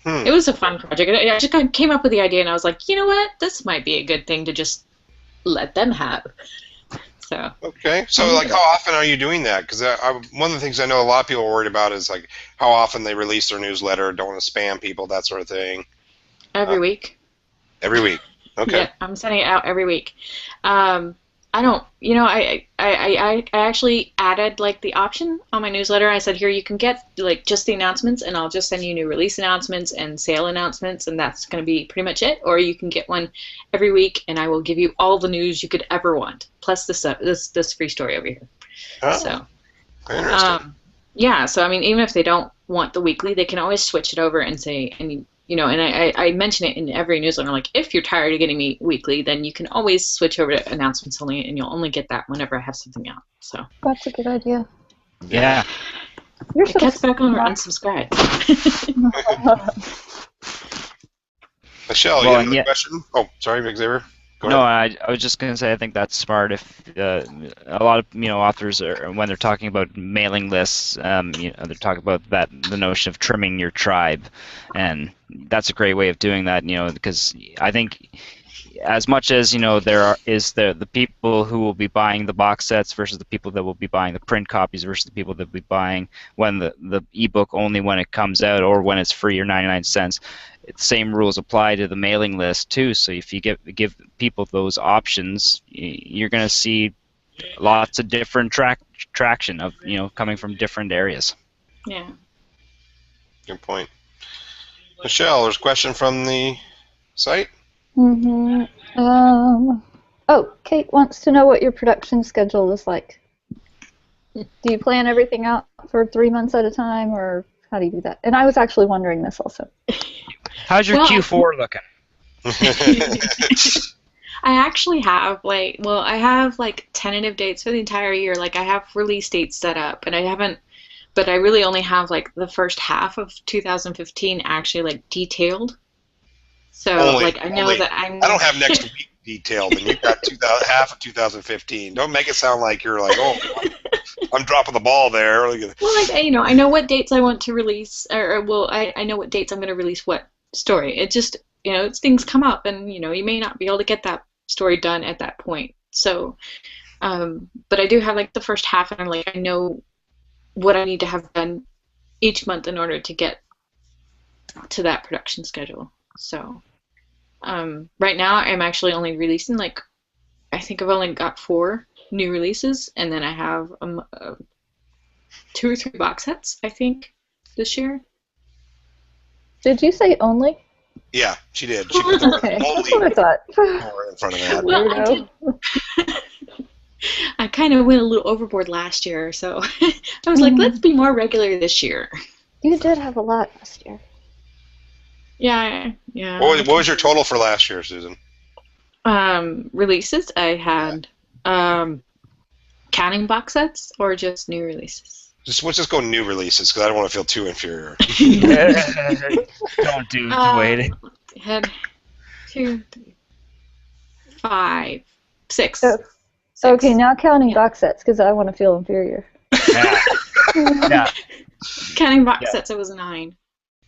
Speaker 2: It was a fun project. I just kind of came up with the idea, and I was like, you know what? This might be a good thing to just let them have. So.
Speaker 1: Okay. So, like, how often are you doing that? Because one of the things I know a lot of people are worried about is, like, how often they release their newsletter, don't want to spam people, that sort of thing.
Speaker 2: Every week.
Speaker 1: Every week. Okay.
Speaker 2: Yeah, I'm sending it out every week. I don't, I actually added like the option on my newsletter. I said, here you can get like just the announcements, and I'll just send you new release announcements and sale announcements, and that's going to be pretty much it. Or you can get one every week, and I will give you all the news you could ever want, plus this free story over here.
Speaker 1: Oh,
Speaker 2: So,
Speaker 1: interesting.
Speaker 2: yeah. So I mean, even if they don't want the weekly, they can always switch it over and say, and I mention it in every newsletter, like, if you're tired of getting me weekly, then you can always switch over to announcements only, and you'll only get that whenever I have something out. So
Speaker 4: That's a good idea.
Speaker 3: Yeah.
Speaker 4: You're
Speaker 2: I
Speaker 4: so
Speaker 2: kept back on or
Speaker 4: smart.
Speaker 2: unsubscribe.
Speaker 1: Michelle,
Speaker 3: Well,
Speaker 1: you have
Speaker 3: and
Speaker 1: another
Speaker 3: yet-
Speaker 1: question? Oh, sorry, Xavier. Go
Speaker 3: No,
Speaker 1: ahead.
Speaker 3: I was just going to say I think that's smart. If a lot of authors are, when they're talking about mailing lists, they're talking about the notion of trimming your tribe, and that's a great way of doing that. Because I think as much as there is the people who will be buying the box sets versus the people that will be buying the print copies versus the people that will be buying when the ebook only when it comes out or when it's free or 99 cents. The same rules apply to the mailing list too. So if you give people those options, you're going to see lots of different traction of coming from different areas.
Speaker 2: Yeah.
Speaker 1: Good point. Michelle, there's a question from the site.
Speaker 4: Kate wants to know what your production schedule is like. Do you plan everything out for 3 months at a time, or how do you do that? And I was actually wondering this also.
Speaker 3: How's your
Speaker 2: Well,
Speaker 3: Q4 looking?
Speaker 2: I actually have I have like tentative dates for the entire year. Like, I have release dates set up, and but I really only have like the first half of 2015 actually like detailed. So I know that I
Speaker 1: don't have next week detailed, and you've got half of 2015. Don't make it sound like you're like, oh, I'm dropping the ball there.
Speaker 2: Well, I know what dates I want to release, I know what dates I'm going to release what story. It just, it's things come up, and you may not be able to get that story done at that point. So, but I do have like the first half, and I know what I need to have done each month in order to get to that production schedule. So, right now I'm actually only releasing I think I've only got 4 new releases, and then I have 2 or 3 box sets, I think, this year.
Speaker 4: Did you say only?
Speaker 1: Yeah, she did. She put the
Speaker 4: Okay,
Speaker 1: only
Speaker 4: that's what I thought.
Speaker 1: more in front of that.
Speaker 2: Well,
Speaker 4: Weirdo.
Speaker 2: I kind of went a little overboard last year, so I was like, let's be more regular this year.
Speaker 4: You did have a lot last year.
Speaker 2: Yeah.
Speaker 1: What was your total for last year, Susan?
Speaker 2: Releases, I had counting box sets or just new releases.
Speaker 1: Let's just go new releases, because I don't want to feel too inferior.
Speaker 3: Don't do the waiting.
Speaker 2: Had 2, 3, 5, 6.
Speaker 4: Oh. Okay, now counting box sets, because I want to feel inferior.
Speaker 3: Yeah.
Speaker 2: Counting box sets, it was 9.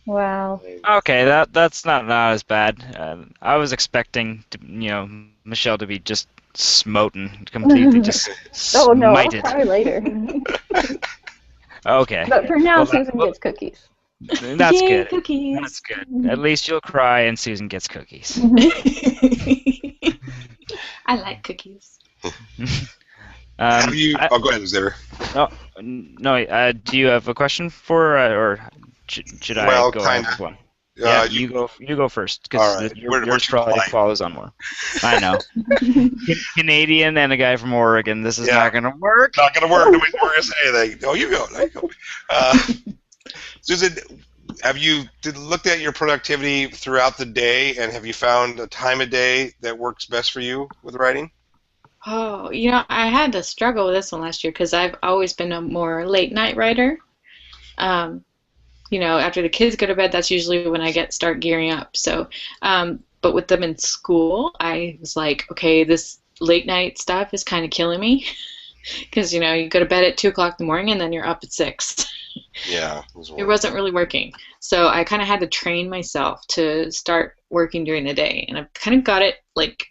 Speaker 4: Wow.
Speaker 3: Okay, that's not as bad. I was expecting Michelle to be just smoten, completely just
Speaker 4: Oh no, I'll
Speaker 3: smited.
Speaker 4: cry later.
Speaker 3: Okay.
Speaker 4: But for now,
Speaker 3: Well,
Speaker 4: Susan gets cookies.
Speaker 3: That's
Speaker 2: Yay,
Speaker 3: good.
Speaker 2: Cookies.
Speaker 3: That's good. At least you'll cry and Susan gets cookies.
Speaker 2: I like cookies.
Speaker 1: Have you? Go ahead, Xavier.
Speaker 3: No. Do you have a question for, or should I
Speaker 1: Well,
Speaker 3: go
Speaker 1: kinda.
Speaker 3: ahead with one? Yeah, you go first, because
Speaker 1: right.
Speaker 3: yours probably follows on more. I know. Canadian and a guy from Oregon. This is not going to work.
Speaker 1: Not going to work. Nobody's going to say anything. Oh, you go. There you go. Susan, have you looked at your productivity throughout the day, and have you found a time of day that works best for you with writing?
Speaker 2: Oh, I had to struggle with this one last year because I've always been a more late night writer. After the kids go to bed, that's usually when I start gearing up. So, but with them in school, I was like, okay, this late night stuff is kind of killing me because, you go to bed at 2 o'clock in the morning and then you're up at 6.
Speaker 1: Yeah,
Speaker 2: It wasn't really working. So I kind of had to train myself to start working during the day. And I've kind of got it like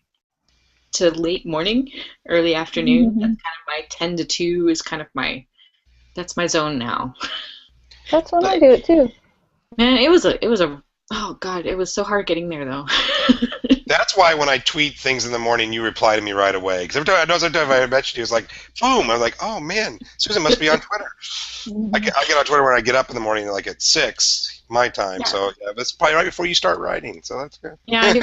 Speaker 2: to late morning, early afternoon. That's kind of my 10 to 2 is kind of that's my zone now.
Speaker 4: That's when I do it too.
Speaker 2: Man, it was a oh God, it was so hard getting there though.
Speaker 1: That's why when I tweet things in the morning, you reply to me right away. Because every time I mentioned you, it's like, boom. I'm like, oh man, Susan must be on Twitter. I get on Twitter when I get up in the morning, like at 6 my time.
Speaker 2: Yeah.
Speaker 1: So yeah, that's probably right before you start writing. So that's good.
Speaker 2: Yeah, I do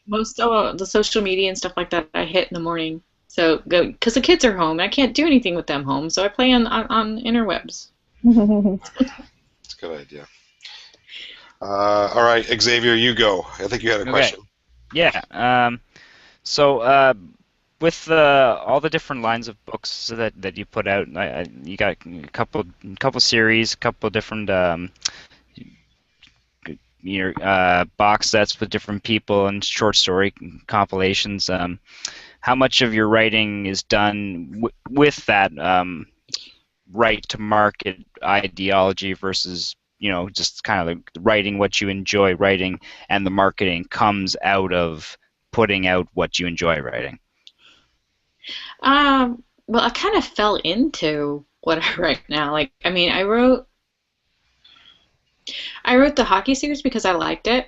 Speaker 2: most of the social media and stuff like that I hit in the morning. So go because the kids are home. I can't do anything with them home, so I play on interwebs.
Speaker 1: That's a good idea. All right, Xavier, you go. I think you had a question.
Speaker 3: Yeah. So with all the different lines of books that you put out, you got a couple series, a couple different box sets with different people and short story compilations. How much of your writing is done with that right to market ideology versus just kind of like writing what you enjoy writing, and the marketing comes out of putting out what you enjoy writing?
Speaker 2: Well, I kind of fell into what I write now. Like, I mean, I wrote the hockey series because I liked it.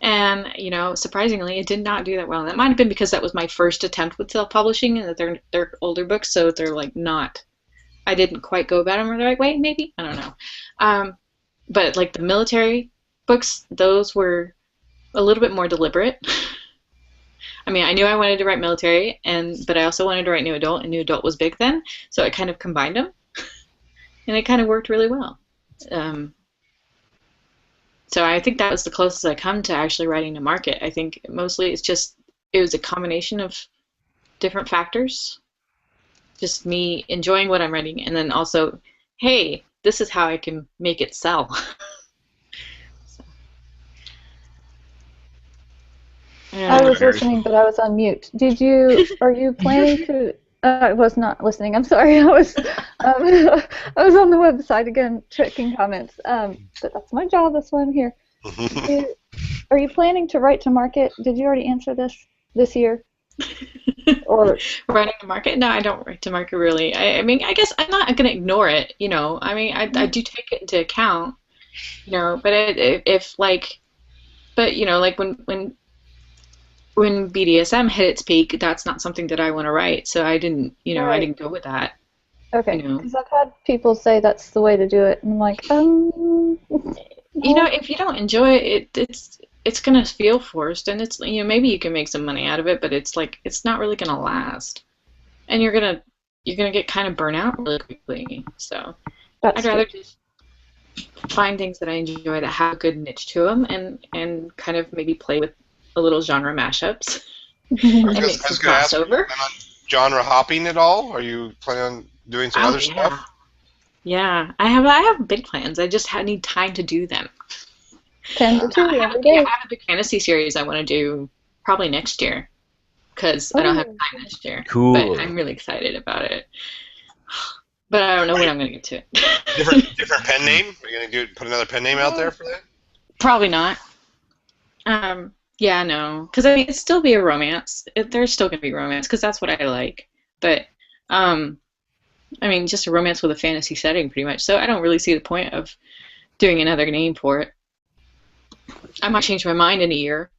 Speaker 2: And, surprisingly, it did not do that well. And that might have been because that was my first attempt with self-publishing, and that they're older books, so they're like not. I didn't quite go about them the right way, maybe. I don't know. But like the military books, those were a little bit more deliberate. I mean, I knew I wanted to write military, but I also wanted to write new adult, and new adult was big then, so I kind of combined them, and it kind of worked really well. So I think that was the closest I come to actually writing to market. I think mostly it was a combination of different factors. Just me enjoying what I'm writing, and then also, hey, this is how I can make it sell. So,
Speaker 4: I was listening, but I was on mute. Are you planning to? I was not listening. I'm sorry. I was on the website again, checking comments. But that's my job. That's why I'm here. Are you planning to write to market? Did you already answer this year? Or
Speaker 2: writing to market? No, I don't write to market really. I mean, I guess I'm not going to ignore it. I mean, I do take it into account. But like when BDSM hit its peak, that's not something that I want to write. So I didn't,
Speaker 4: right.
Speaker 2: I didn't go with that.
Speaker 4: Okay, because I've had people say that's the way to do it, and I'm like,
Speaker 2: if you don't enjoy it, it's gonna feel forced, and it's maybe you can make some money out of it, but it's like it's not really gonna last, and you're gonna get kind of burnt out really quickly. So I'd rather just find things that I enjoy that have a good niche to them, and kind of maybe play with a little genre mashups.
Speaker 1: I was going to ask, are you planning on genre hopping at all? Are you planning on doing some other stuff?
Speaker 2: Yeah, I have big plans. I just need time to do them.
Speaker 4: 10 to 2 every day.
Speaker 2: I have a big fantasy series I want to do probably next year, because I don't have time this year.
Speaker 3: Cool.
Speaker 2: But I'm really excited about it. But I don't know when I'm going to get to it.
Speaker 1: different pen name? Are you going to put another pen name out there for that?
Speaker 2: Probably not. Yeah, no, because I mean, it'd still be a romance. There's still going to be romance, because that's what I like. But, I mean, just a romance with a fantasy setting, pretty much. So I don't really see the point of doing another name for it. I might change my mind in a year.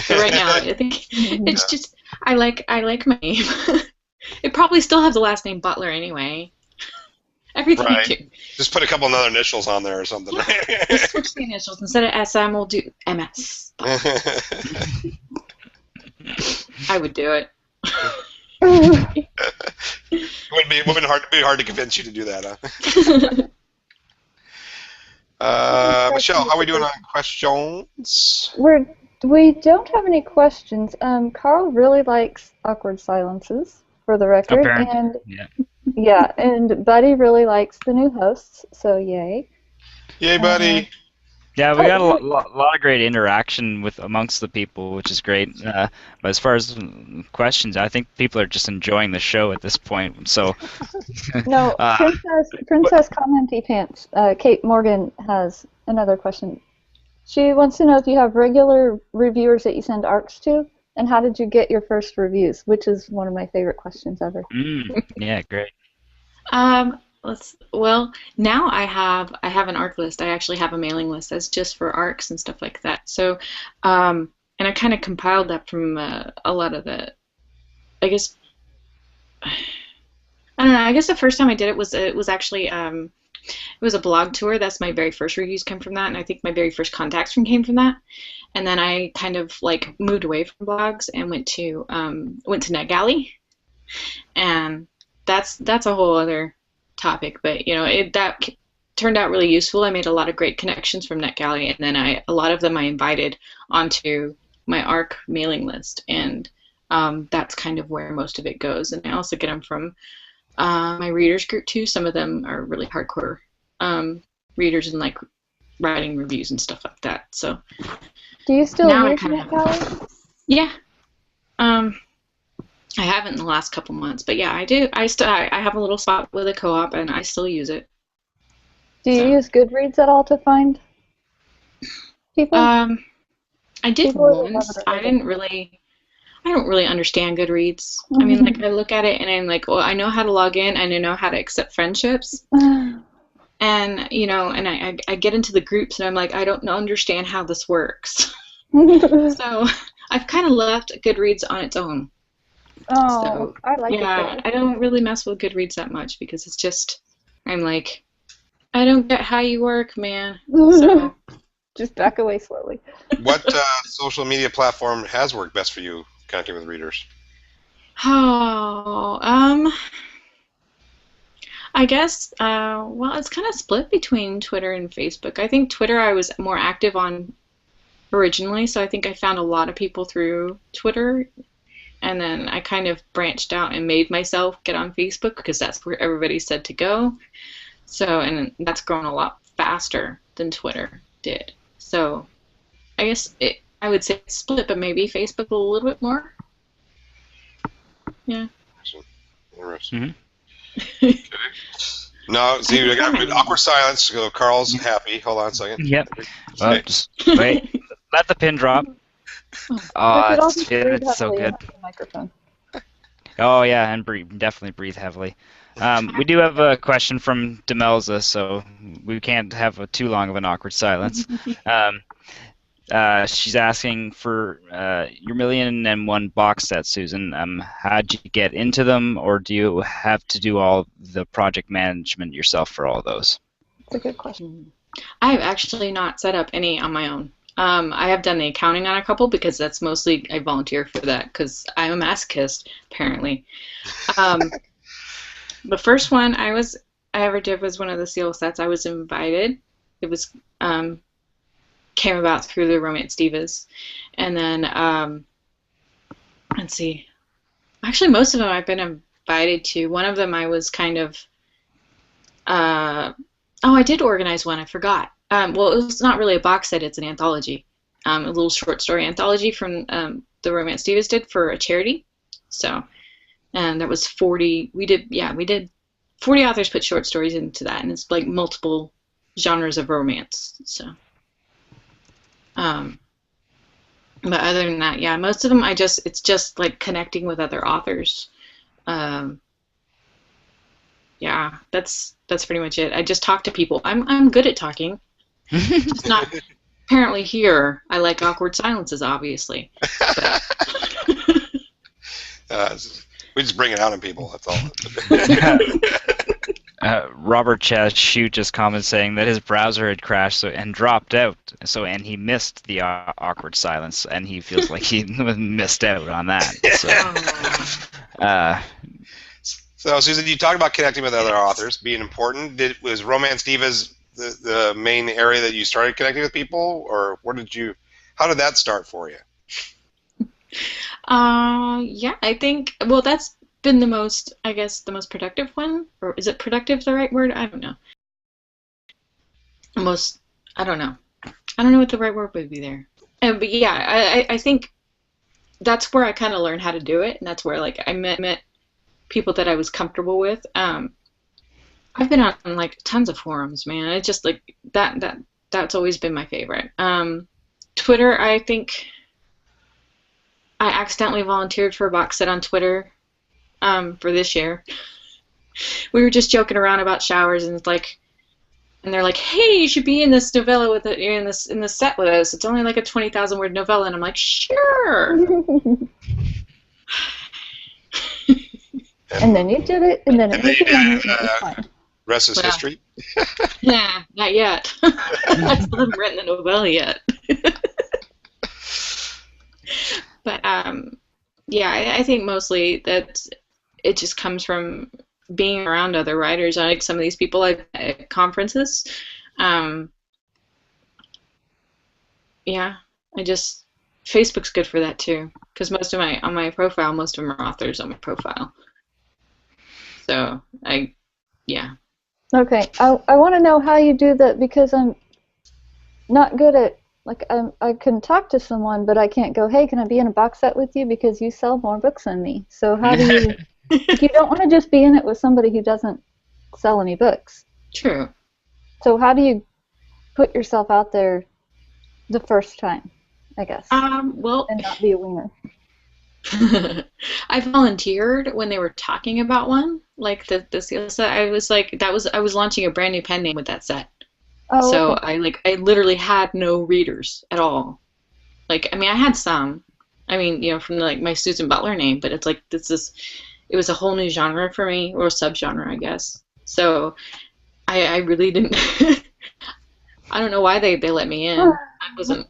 Speaker 2: But right now, I think it's just, I like my name. It probably still has the last name Butler anyway. Everything
Speaker 1: right.
Speaker 2: you do.
Speaker 1: Just put a couple of other initials on there or something.
Speaker 2: Just switch the initials. Instead of SM, we'll do MS. I would do it.
Speaker 1: It would be hard to convince you to do that, huh? Michelle, how are we doing on questions?
Speaker 4: We don't have any questions. Carl really likes awkward silences, for the record,
Speaker 3: Apparently,
Speaker 4: and
Speaker 3: yeah.
Speaker 4: Yeah, and Buddy really likes the new hosts, so yay.
Speaker 1: Yay, Buddy.
Speaker 3: Yeah, we got a lot of great interaction with amongst the people, which is great. But as far as questions, I think people are just enjoying the show at this point. So,
Speaker 4: No,
Speaker 3: uh,
Speaker 4: Princess Commenty Pants. Kate Morgan has another question. She wants to know if you have regular reviewers that you send ARCs to, and how did you get your first reviews, which is one of my favorite questions ever.
Speaker 3: yeah, great.
Speaker 2: Well, now I have an ARC list. I actually have a mailing list that's just for ARCs and stuff like that. So, and I kind of compiled that from a lot of the, I guess, I don't know. I guess the first time I did it was actually it was a blog tour. That's my very first reviews came from that, and I think my very first contacts came from that. And then I kind of like moved away from blogs and went to NetGalley, and that's a whole other topic. But that turned out really useful. I made a lot of great connections from NetGalley, and then a lot of them I invited onto my ARC mailing list, and that's kind of where most of it goes. And I also get them from my readers group too. Some of them are really hardcore readers and like writing reviews and stuff like that. So
Speaker 4: do you still
Speaker 2: now
Speaker 4: use NetGalley?
Speaker 2: Yeah. I haven't in the last couple months, but yeah, I do. I have a little spot with a co-op, and I still use it.
Speaker 4: Do you use Goodreads at all to find people?
Speaker 2: I did
Speaker 4: People
Speaker 2: once. I don't really understand Goodreads. I mean, like I look at it and I'm like, well, I know how to log in and I know how to accept friendships. And I get into the groups and I'm like, I don't understand how this works. So I've kind of left Goodreads on its own.
Speaker 4: Oh,
Speaker 2: So,
Speaker 4: I like it.
Speaker 2: yeah, I don't really mess with Goodreads that much because it's just, I'm like, I don't get how you work, man. So
Speaker 4: just back away slowly.
Speaker 1: What social media platform has worked best for you connecting with readers?
Speaker 2: I guess, well, it's kind of split between Twitter and Facebook. I think Twitter I was more active on originally, so I think I found a lot of people through Twitter, and then I kind of branched out and made myself get on Facebook because that's where everybody said to go. So, and that's grown a lot faster than Twitter did. So, I guess I would say it's split, but maybe Facebook a little bit more. Yeah.
Speaker 1: Interesting. Okay. No, see, we got awkward silence. So Carl's happy. Hold on a second.
Speaker 3: Yep. Well, just wait. Let the pin drop. Oh, it's so good.
Speaker 4: Microphone.
Speaker 3: Oh yeah, and definitely breathe heavily. We do have a question from Demelza, so we can't have too long of an awkward silence. She's asking for your 1,000,001 box set, Susan. How'd you get into them, or do you have to do all the project management yourself for all of those?
Speaker 4: That's a good question.
Speaker 2: I have actually not set up any on my own. I have done the accounting on a couple because that's mostly I volunteer for that because I'm a masochist apparently. The first one I ever did was one of the seal sets. I was invited. It was came about through the Romance Divas, and then let's see. Actually, most of them I've been invited to. One of them I was kind of. I did organize one. I forgot. Well, it was not really a box set. It's an anthology, a little short story anthology from the Romance Divas did for a charity. So, and that was 40. We did 40 authors put short stories into that, and it's like multiple genres of romance. So, but other than that, yeah, most of them it's just like connecting with other authors. Yeah, that's pretty much it. I just talk to people. I'm good at talking. Just not apparently here. I like awkward silences, obviously.
Speaker 1: We just bring it out in people. That's all.
Speaker 3: Robert Shoot just commented saying that his browser had crashed and dropped out. And he missed the awkward silence, and he feels like he missed out on that.
Speaker 1: So, Susan, you talked about connecting with other authors being important. Was Romance Divas the main area that you started connecting with people, or how did that start for you?
Speaker 2: Yeah, I think, well, that's been the most productive one, or is it productive the right word? I don't know. I don't know. I don't know what the right word would be there. But yeah, I think that's where I kind of learned how to do it, and that's where like I met people that I was comfortable with. I've been on like tons of forums, man. It's just like that's always been my favorite. Twitter, I think I accidentally volunteered for a box set on Twitter for this year. We were just joking around about showers, and it's like, and they're like, "Hey, you should be in this novella with it in this set with us. It's only like a 20,000 word novella," and I'm like, "Sure."
Speaker 4: And then you did it, and then it made you money, and it was fine.
Speaker 1: Rest is
Speaker 2: Well,
Speaker 1: history.
Speaker 2: Nah, not yet. I still haven't written the novella yet. But yeah, I think mostly that it just comes from being around other writers. I like some of these people at conferences. Yeah, Facebook's good for that too, because most of on my profile, most of them are authors on my profile. So yeah.
Speaker 4: Okay, I want to know how you do that, because I'm not good at, like, I can talk to someone, but I can't go, "Hey, can I be in a box set with you because you sell more books than me?" So how do you, like, you don't want to just be in it with somebody who doesn't sell any books.
Speaker 2: True.
Speaker 4: So how do you put yourself out there the first time, I guess,
Speaker 2: Well,
Speaker 4: and not be a winger?
Speaker 2: I volunteered when they were talking about one, like the seal set. I was launching a brand new pen name with that set.
Speaker 4: Oh,
Speaker 2: So
Speaker 4: okay.
Speaker 2: I literally had no readers at all. Like, I mean, I had some. I mean, from like my Suzan Butler name, but it's like it was a whole new genre for me, or subgenre, I guess. So I really didn't. I don't know why they let me in. I wasn't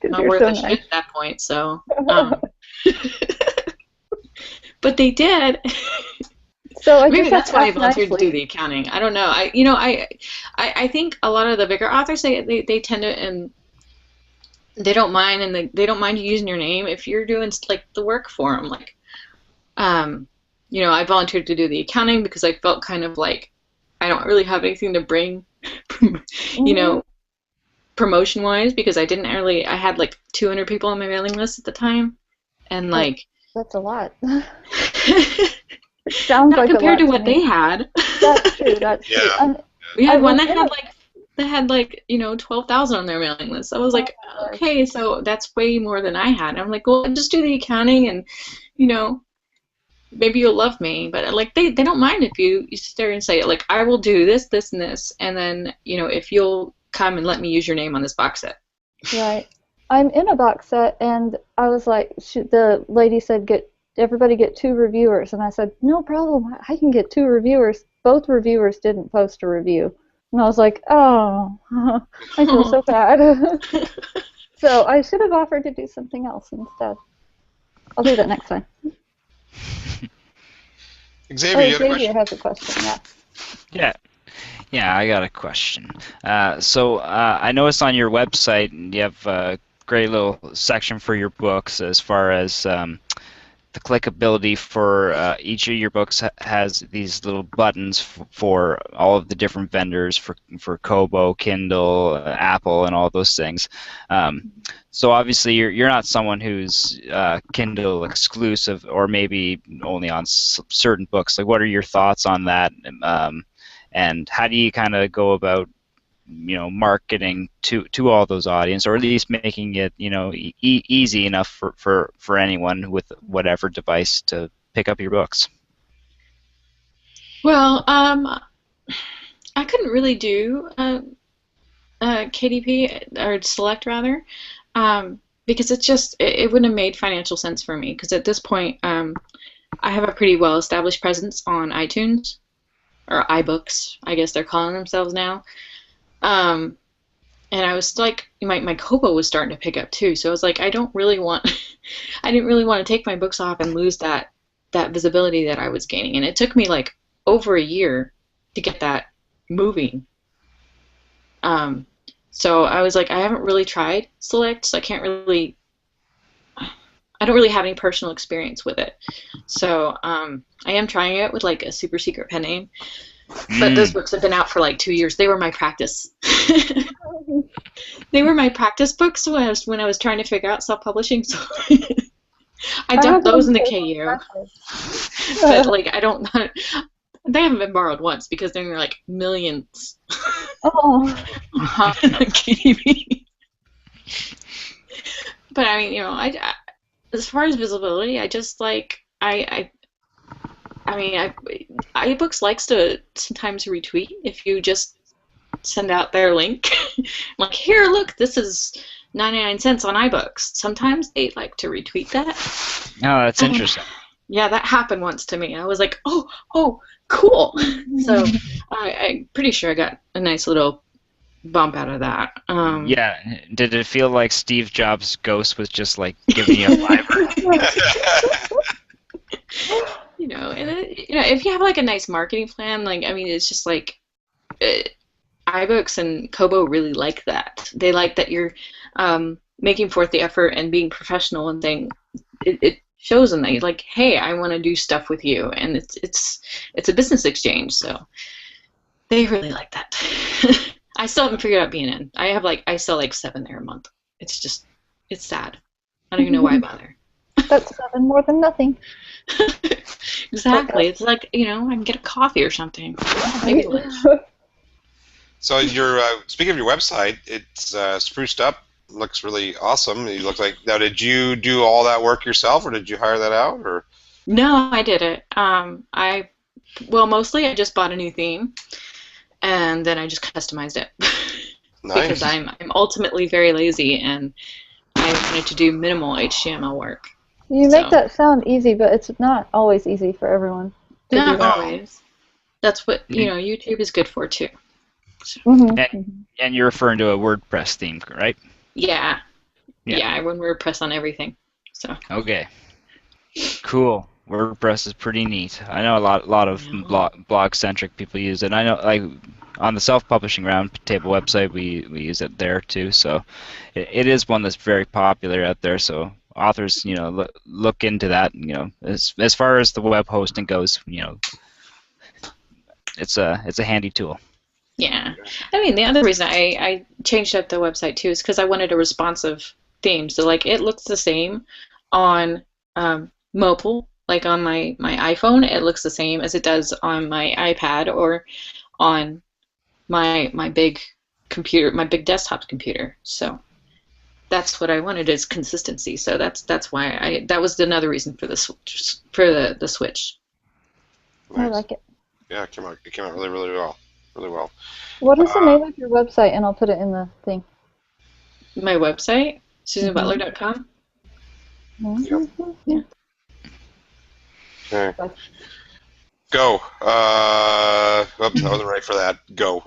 Speaker 4: 'Cause
Speaker 2: not
Speaker 4: you're
Speaker 2: worth
Speaker 4: so
Speaker 2: a
Speaker 4: nice.
Speaker 2: shit at that point. So, but they did.
Speaker 4: So I
Speaker 2: Maybe
Speaker 4: just have
Speaker 2: that's
Speaker 4: to
Speaker 2: why I
Speaker 4: ask
Speaker 2: volunteered to do
Speaker 4: nicely.
Speaker 2: the accounting. I don't know. I think a lot of the bigger authors they tend to, and they don't mind, and they don't mind you using your name if you're doing like the work for them. Like, I volunteered to do the accounting because I felt kind of like I don't really have anything to bring, you
Speaker 4: Mhm.
Speaker 2: know, promotion wise, because I had like 200 people on my mailing list at the time, and
Speaker 4: That,
Speaker 2: like.
Speaker 4: that's a lot. It sounds
Speaker 2: Not
Speaker 4: like a
Speaker 2: compared to
Speaker 4: lot to
Speaker 2: what they
Speaker 4: me.
Speaker 2: had.
Speaker 4: That's true. That's true.
Speaker 1: Yeah.
Speaker 2: We had one
Speaker 4: I'm
Speaker 2: that
Speaker 4: in a.
Speaker 2: had like 12,000 on their mailing list. I was
Speaker 4: Oh
Speaker 2: like,
Speaker 4: my gosh.
Speaker 2: okay, so that's way more than I had. I'm like, well, just do the accounting, and you know maybe you'll love me. But like they don't mind if you sit there and say, like, I will do this, this, and this, and then if you'll come and let me use your name on this box set.
Speaker 4: Right. I'm in a box set, and I was like, the lady said, everybody get 2 reviewers, and I said, no problem, I can get 2 reviewers. Both reviewers didn't post a review, and I was like, oh, I feel so bad. So I should have offered to do something else instead. I'll do that next time.
Speaker 1: Xavier,
Speaker 4: Oh,
Speaker 1: you had a
Speaker 4: Xavier
Speaker 1: question?
Speaker 4: has a question. Yeah.
Speaker 3: Yeah, yeah, I got a question. So I noticed on your website you have a great little section for your books as far as the clickability for each of your books has these little buttons for all of the different vendors for Kobo, Kindle, Apple, and all those things. So obviously you're not someone who's Kindle exclusive, or maybe only on certain books. Like, what are your thoughts on that? And how do you kind of go about marketing to all those audience, or at least making it easy enough for anyone with whatever device to pick up your books?
Speaker 2: Well, I couldn't really do KDP, or Select rather, because it wouldn't have made financial sense for me. Because at this point, I have a pretty well established presence on iTunes, or iBooks, I guess they're calling themselves now. Um, and I was like, my Kobo was starting to pick up too. So I was like, I don't really want, I didn't really want to take my books off and lose that visibility that I was gaining. And it took me like over a year to get that moving. So I was like, I haven't really tried Select, so I don't really have any personal experience with it. So I am trying it with like a super secret pen name. But those books have been out for like 2 years. They were my practice. They were my practice books when I was trying to figure out self-publishing. So I dumped those in the KU. But like I don't. They haven't been borrowed once because they're like millions.
Speaker 4: Oh.
Speaker 2: But I mean, I as far as visibility, I just like I mean, iBooks likes to sometimes retweet if you just send out their link. Like, here, look, this is 99 cents on iBooks. Sometimes they like to retweet that.
Speaker 3: Oh, that's interesting.
Speaker 2: Yeah, that happened once to me. I was like, oh, cool. So I'm pretty sure I got a nice little bump out of that.
Speaker 3: Yeah, did it feel like Steve Jobs' ghost was just like giving you a fiver?
Speaker 2: If you have like a nice marketing plan, like I mean, it's just like iBooks and Kobo really like that. They like that you're making forth the effort and being professional and saying it shows them that you're like, hey, I want to do stuff with you, and it's a business exchange, so they really like that. I still haven't figured out BNN. I sell like 7 there a month. It's sad. I don't even know why I bother.
Speaker 4: That's 7 more than nothing.
Speaker 2: Exactly. It's like, I can get a coffee or something. Maybe lunch.
Speaker 1: So speaking of your website, it's spruced up. Looks really awesome. You look like now. Did you do all that work yourself, or did you hire that out, or?
Speaker 2: No, I did it. Mostly I just bought a new theme, and then I just customized it.
Speaker 1: Nice.
Speaker 2: Because I'm ultimately very lazy, and I wanted to do minimal HTML work.
Speaker 4: You make that sound easy, but it's not always easy for everyone.
Speaker 2: Not always. That's what YouTube is good for too.
Speaker 3: And you're referring to a WordPress theme, right?
Speaker 2: Yeah. I run WordPress on everything. So.
Speaker 3: Okay. Cool. WordPress is pretty neat. I know a lot of blog-centric people use it. I know, like, on the self-publishing roundtable website, we use it there too. So it is one that's very popular out there. So authors, look into that. As far as the web hosting goes, it's a handy tool.
Speaker 2: Yeah. I mean, the other reason I changed up the website too is because I wanted a responsive theme. So like it looks the same on mobile, like on my iPhone, it looks the same as it does on my iPad or on my big computer, my big desktop computer. So that's what I wanted is consistency. So that's why that was another reason for the switch.
Speaker 1: Nice.
Speaker 4: I like it.
Speaker 1: Yeah, it came out really, really well. Really well.
Speaker 4: What is the name of your website? And I'll put it in the thing.
Speaker 2: My website, SuzanButler.com.
Speaker 4: Yeah.
Speaker 1: Okay. Go. Oops, I wasn't ready for that. Go.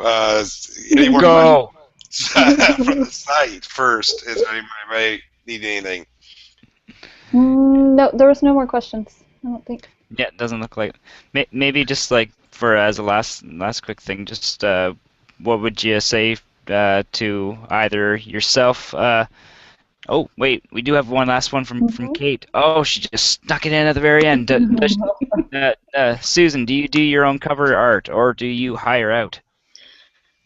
Speaker 1: Any more
Speaker 3: Go.
Speaker 1: from the site first? Is anybody need anything?
Speaker 4: No, there was no more questions. I don't think.
Speaker 3: Yeah, it doesn't look like. Maybe just like for as a last quick thing, just what would you say to either yourself? Oh wait, we do have one last one from Kate. Oh, she just snuck it in at the very end. Susan, do you do your own cover art or do you hire out?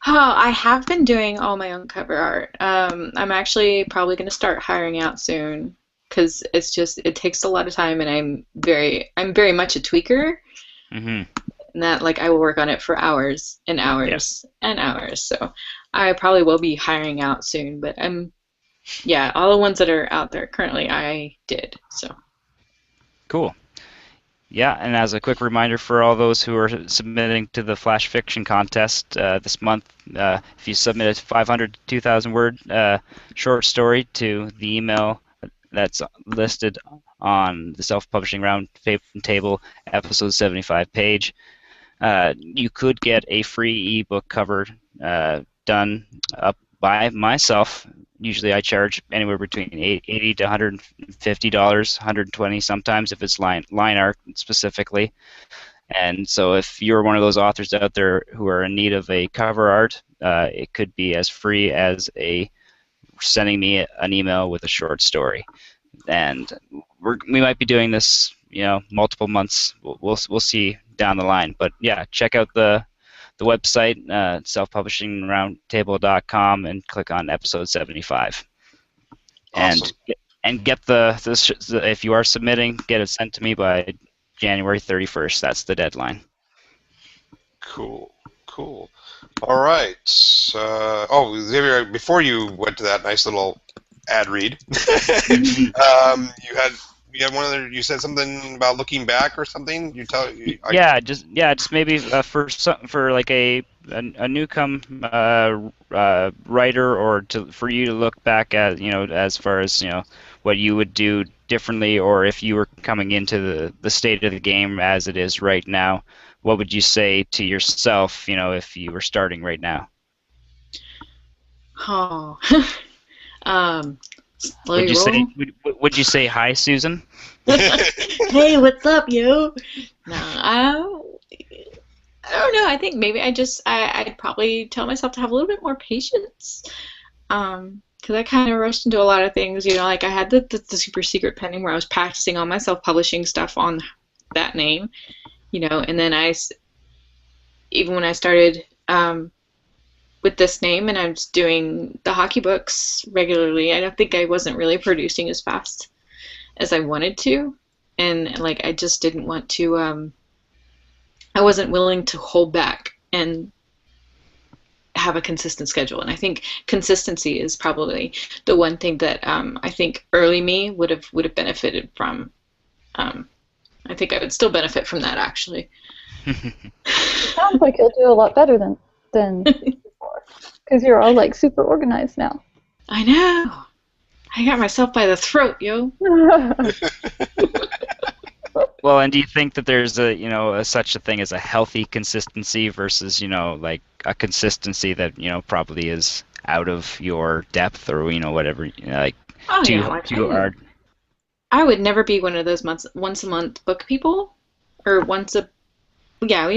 Speaker 2: Oh, I have been doing all my own cover art. I'm actually probably going to start hiring out soon because it takes a lot of time, and I'm very much a tweaker. Mm-hmm. And that I will work on it for hours and hours and hours. So I probably will be hiring out soon, but all the ones that are out there currently I did. So
Speaker 3: cool. Yeah, and as a quick reminder for all those who are submitting to the Flash Fiction Contest this month, if you submit a 500 to 2,000 word short story to the email that's listed on the Self-Publishing Roundtable episode 75 page, you could get a free ebook cover done up by myself. Usually I charge anywhere between $80 to $150, $120 sometimes if it's line art specifically. And so if you're one of those authors out there who are in need of a cover art, it could be as free as sending me an email with a short story. And we might be doing this, multiple months. We'll see down the line. But yeah, check out the the website, selfpublishingroundtable.com, and click on episode 75.
Speaker 1: Awesome.
Speaker 3: And get if you are submitting, get it sent to me by January 31st. That's the deadline.
Speaker 1: Cool. All right. Xavier, before you went to that nice little ad read, you had one other. You said something about looking back or something.
Speaker 3: Just maybe for like a newcome writer, or for you to look back at, as far as what you would do differently, or if you were coming into the state of the game as it is right now, what would you say to yourself, if you were starting right now?
Speaker 2: Oh,
Speaker 3: would you say hi, Susan?
Speaker 2: Hey, what's up, yo? No, I don't know. I think maybe I'd probably tell myself to have a little bit more patience. Because I kind of rushed into a lot of things. Like I had the super secret pending where I was practicing all my self-publishing stuff on that name. And then even when I started with this name and I was doing the hockey books regularly, I don't think I wasn't really producing as fast as I wanted to. And like I just didn't want to, I wasn't willing to hold back and have a consistent schedule. And I think consistency is probably the one thing that I think early me would have benefited from. I think I would still benefit from that, actually.
Speaker 4: Sounds like you'll do a lot better than before, because you're all like super organized now.
Speaker 2: I know. I got myself by the throat, yo.
Speaker 3: Well, and do you think that there's such a thing as a healthy consistency versus like a consistency that probably is out of your depth, or whatever, like too hard?
Speaker 2: I would never be one of those once a month book people, or you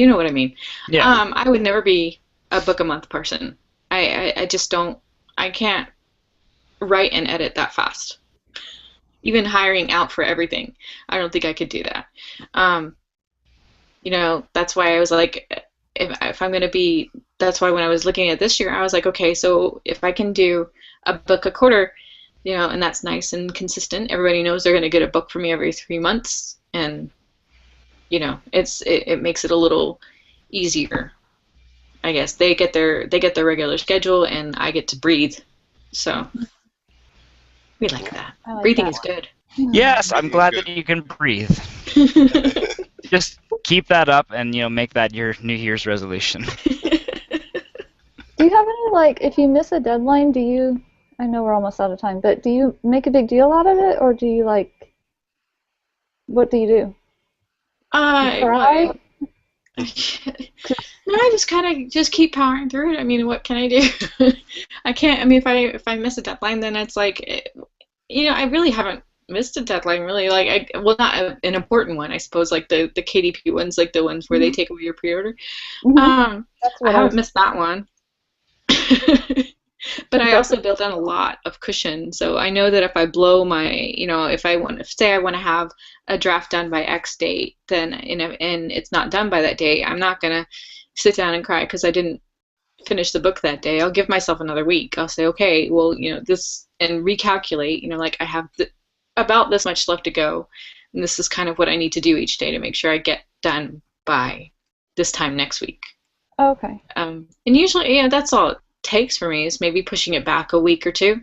Speaker 2: know what I mean.
Speaker 3: Yeah.
Speaker 2: I would never be a book a month person. I just don't. I can't write and edit that fast. Even hiring out for everything, I don't think I could do that. That's why I was like, if I'm gonna be. That's why when I was looking at this year, I was like, okay, so if I can do a book a quarter, and that's nice and consistent. Everybody knows they're going to get a book from me every 3 months, and it makes it a little easier. I guess they get their regular schedule, and I get to breathe. So we like that. Breathing is good.
Speaker 3: Yes, I'm glad that you can breathe. Just keep that up, and make that your New Year's resolution.
Speaker 4: Do you have any if you miss a deadline, I know we're almost out of time, but do you make a big deal out of it, or do you what do you do?
Speaker 2: Cry? No, I just kind of just keep powering through it. I mean, what can I do? I can't. I mean, if I miss a deadline, then it's I really haven't missed a deadline. Really, not an important one, I suppose. Like the KDP ones, like the ones where they take away your pre-order. I haven't missed that one. But I also built in a lot of cushion, so I know that if I blow my, if I want to have a draft done by X date, then and it's not done by that date, I'm not gonna sit down and cry because I didn't finish the book that day. I'll give myself another week. I'll say, okay, well, this, and recalculate. I have about this much left to go, and this is kind of what I need to do each day to make sure I get done by this time next week.
Speaker 4: Okay.
Speaker 2: And usually, that's all it takes for me, is maybe pushing it back a week or two.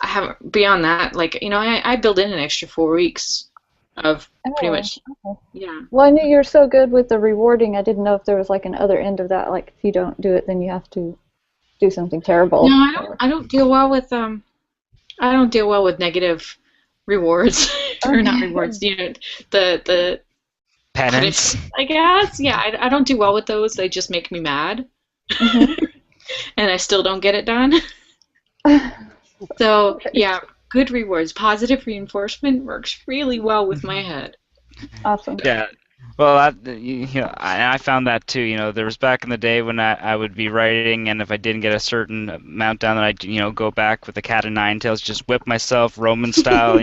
Speaker 2: I haven't, beyond that, I build in an extra 4 weeks of pretty much.
Speaker 4: Okay.
Speaker 2: Yeah.
Speaker 4: Well, I knew you're so good with the rewarding. I didn't know if there was an other end of that. If you don't do it, then you have to do something terrible.
Speaker 2: No, I don't deal well with negative rewards or not rewards. The
Speaker 3: penance,
Speaker 2: I guess. Yeah, I don't do well with those. They just make me mad. Mm-hmm. And I still don't get it done. So, yeah, good rewards. Positive reinforcement works really well with my head.
Speaker 4: Awesome.
Speaker 3: Yeah. Well, I found that too. There was back in the day when I would be writing, and if I didn't get a certain amount down, then I'd go back with the cat of nine tails, just whip myself Roman style,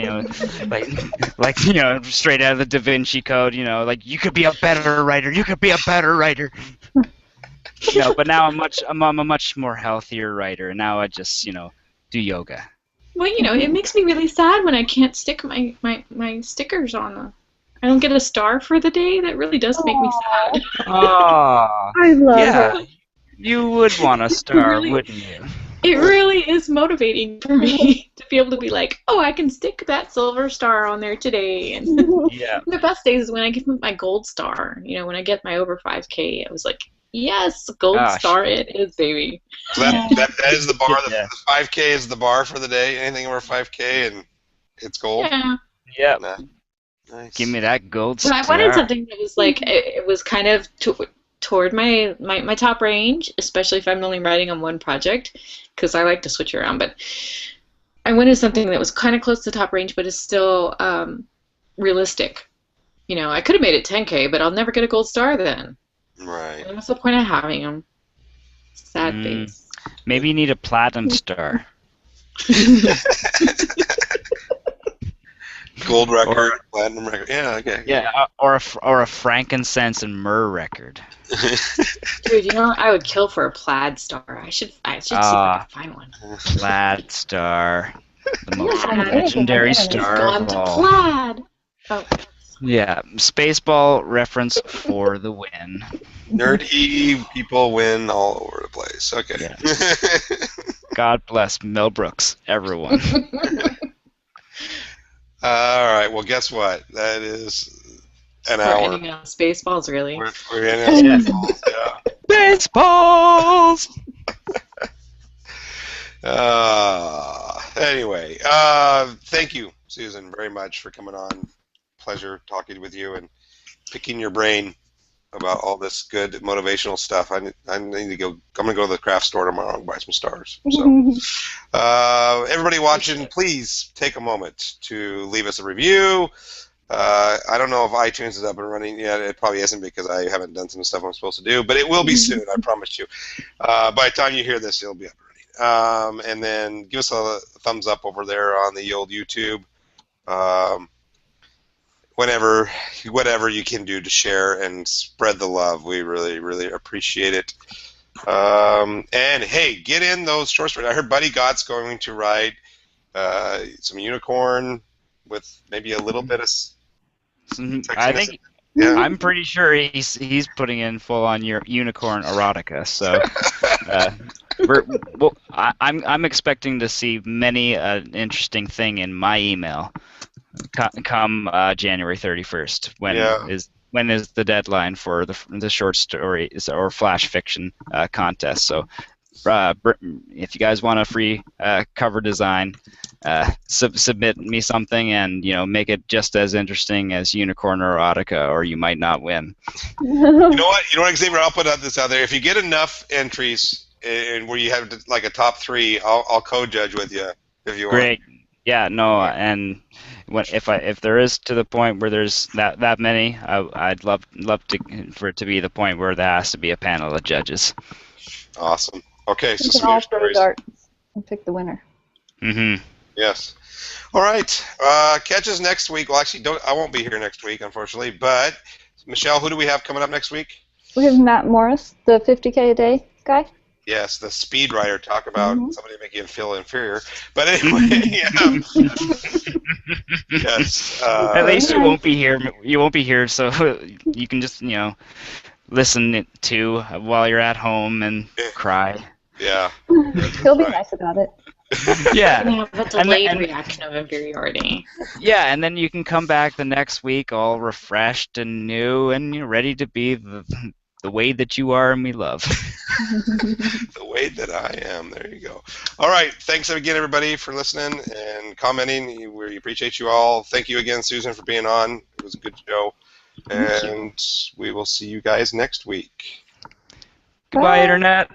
Speaker 3: straight out of the Da Vinci Code. You could be a better writer. You could be a better writer. No, but now I'm a much more healthier writer. Now I just, do yoga.
Speaker 2: Well, it makes me really sad when I can't stick my stickers on I don't get a star for the day. That really does make me sad.
Speaker 3: Oh,
Speaker 4: I love
Speaker 3: yeah.
Speaker 4: it.
Speaker 3: You would want a star,
Speaker 2: Really,
Speaker 3: wouldn't you?
Speaker 2: it really is motivating for me to be able to be like, oh, I can stick that silver star on there today. And
Speaker 3: Yeah.
Speaker 2: the best days is when I get my gold star. When I get my over 5K, I was like, yes, gold
Speaker 3: Gosh.
Speaker 2: star it is, baby.
Speaker 1: So that is the bar.
Speaker 3: Yeah.
Speaker 1: The 5K is the bar for the day. Anything over 5K and it's gold.
Speaker 2: Yeah.
Speaker 3: Yep.
Speaker 1: Nice.
Speaker 3: Give me that gold
Speaker 2: But
Speaker 3: star.
Speaker 2: I wanted something that was like, it was kind of toward my top range, especially if I'm only writing on one project, because I like to switch around. But I wanted something that was kind of close to top range, but is still realistic. I could have made it 10K, but I'll never get a gold star then.
Speaker 1: Right.
Speaker 2: And what's the point of having them? Sad face.
Speaker 3: Maybe you need a platinum star.
Speaker 1: Gold record, platinum record. Yeah, okay.
Speaker 3: Yeah, or a frankincense and myrrh record.
Speaker 2: Dude, I would kill for a plaid star. I should see if I can find one.
Speaker 3: Plaid star. The most
Speaker 2: Plaid.
Speaker 3: legendary
Speaker 4: Anything
Speaker 3: star
Speaker 2: Gone
Speaker 3: of
Speaker 2: to
Speaker 3: all.
Speaker 2: plaid. Oh.
Speaker 3: Yeah, Spaceball reference for the win.
Speaker 1: Nerdy people win all over the place. Okay.
Speaker 3: Yeah. God bless Mel Brooks, everyone.
Speaker 1: All right. Well, guess what? That is an
Speaker 2: We're
Speaker 1: hour.
Speaker 2: ending on Spaceballs, really.
Speaker 1: We're ending on Spaceballs, yeah.
Speaker 3: Baseballs!
Speaker 1: Anyway, thank you, Susan, very much for coming on. Pleasure talking with you and picking your brain about all this good motivational stuff. I need to go. I'm going to go to the craft store tomorrow and buy some stars. So, everybody watching, please take a moment to leave us a review. I don't know if iTunes is up and running yet. It probably isn't because I haven't done some stuff I'm supposed to do, but it will be soon, I promise you. By the time you hear this, it'll be up and running. And then give us a thumbs up over there on the old YouTube. Whatever you can do to share and spread the love, we really, really appreciate it. And hey, get in those short stories. I heard Buddy Gott's going to write some unicorn with maybe a little bit of.
Speaker 3: I think. Yeah. I'm pretty sure he's putting in full on your unicorn erotica. So, I'm expecting to see many interesting thing in my email. Come January 31st, when is the deadline for the short story or flash fiction contest. So if you guys want a free cover design, submit me something and make it just as interesting as Unicorn Erotica, or you might not win.
Speaker 1: You know what, Xavier, I'll put this out there. If you get enough entries and where you have like a top 3, I'll co-judge with you if you want.
Speaker 3: Great. Yeah, no, and if there is to the point where there's that many, I'd love for it to be the point where there has to be a panel of judges.
Speaker 1: Awesome. Okay, so
Speaker 4: you can all throw darts and pick the winner.
Speaker 3: Mm-hmm.
Speaker 1: Yes. All right. Catch us next week. Well, actually, I won't be here next week, unfortunately. But Michelle, who do we have coming up next week?
Speaker 4: We have Matt Morris, the 50K a day guy.
Speaker 1: Yes, the speed writer. Talk about somebody making you feel inferior. But anyway, yes.
Speaker 3: At least you won't be here. You won't be here, so you can just listen to while you're at home and cry.
Speaker 1: Yeah.
Speaker 4: He'll be nice about it.
Speaker 3: Yeah.
Speaker 2: And have a delayed reaction of inferiority.
Speaker 3: Yeah, and then you can come back the next week all refreshed and new and ready to be the way that you are and we love.
Speaker 1: The way that I am. There you go. All right. Thanks again, everybody, for listening and commenting. We appreciate you all. Thank you again, Susan, for being on. It was a good show. And we will see you guys next week.
Speaker 3: Goodbye, Internet.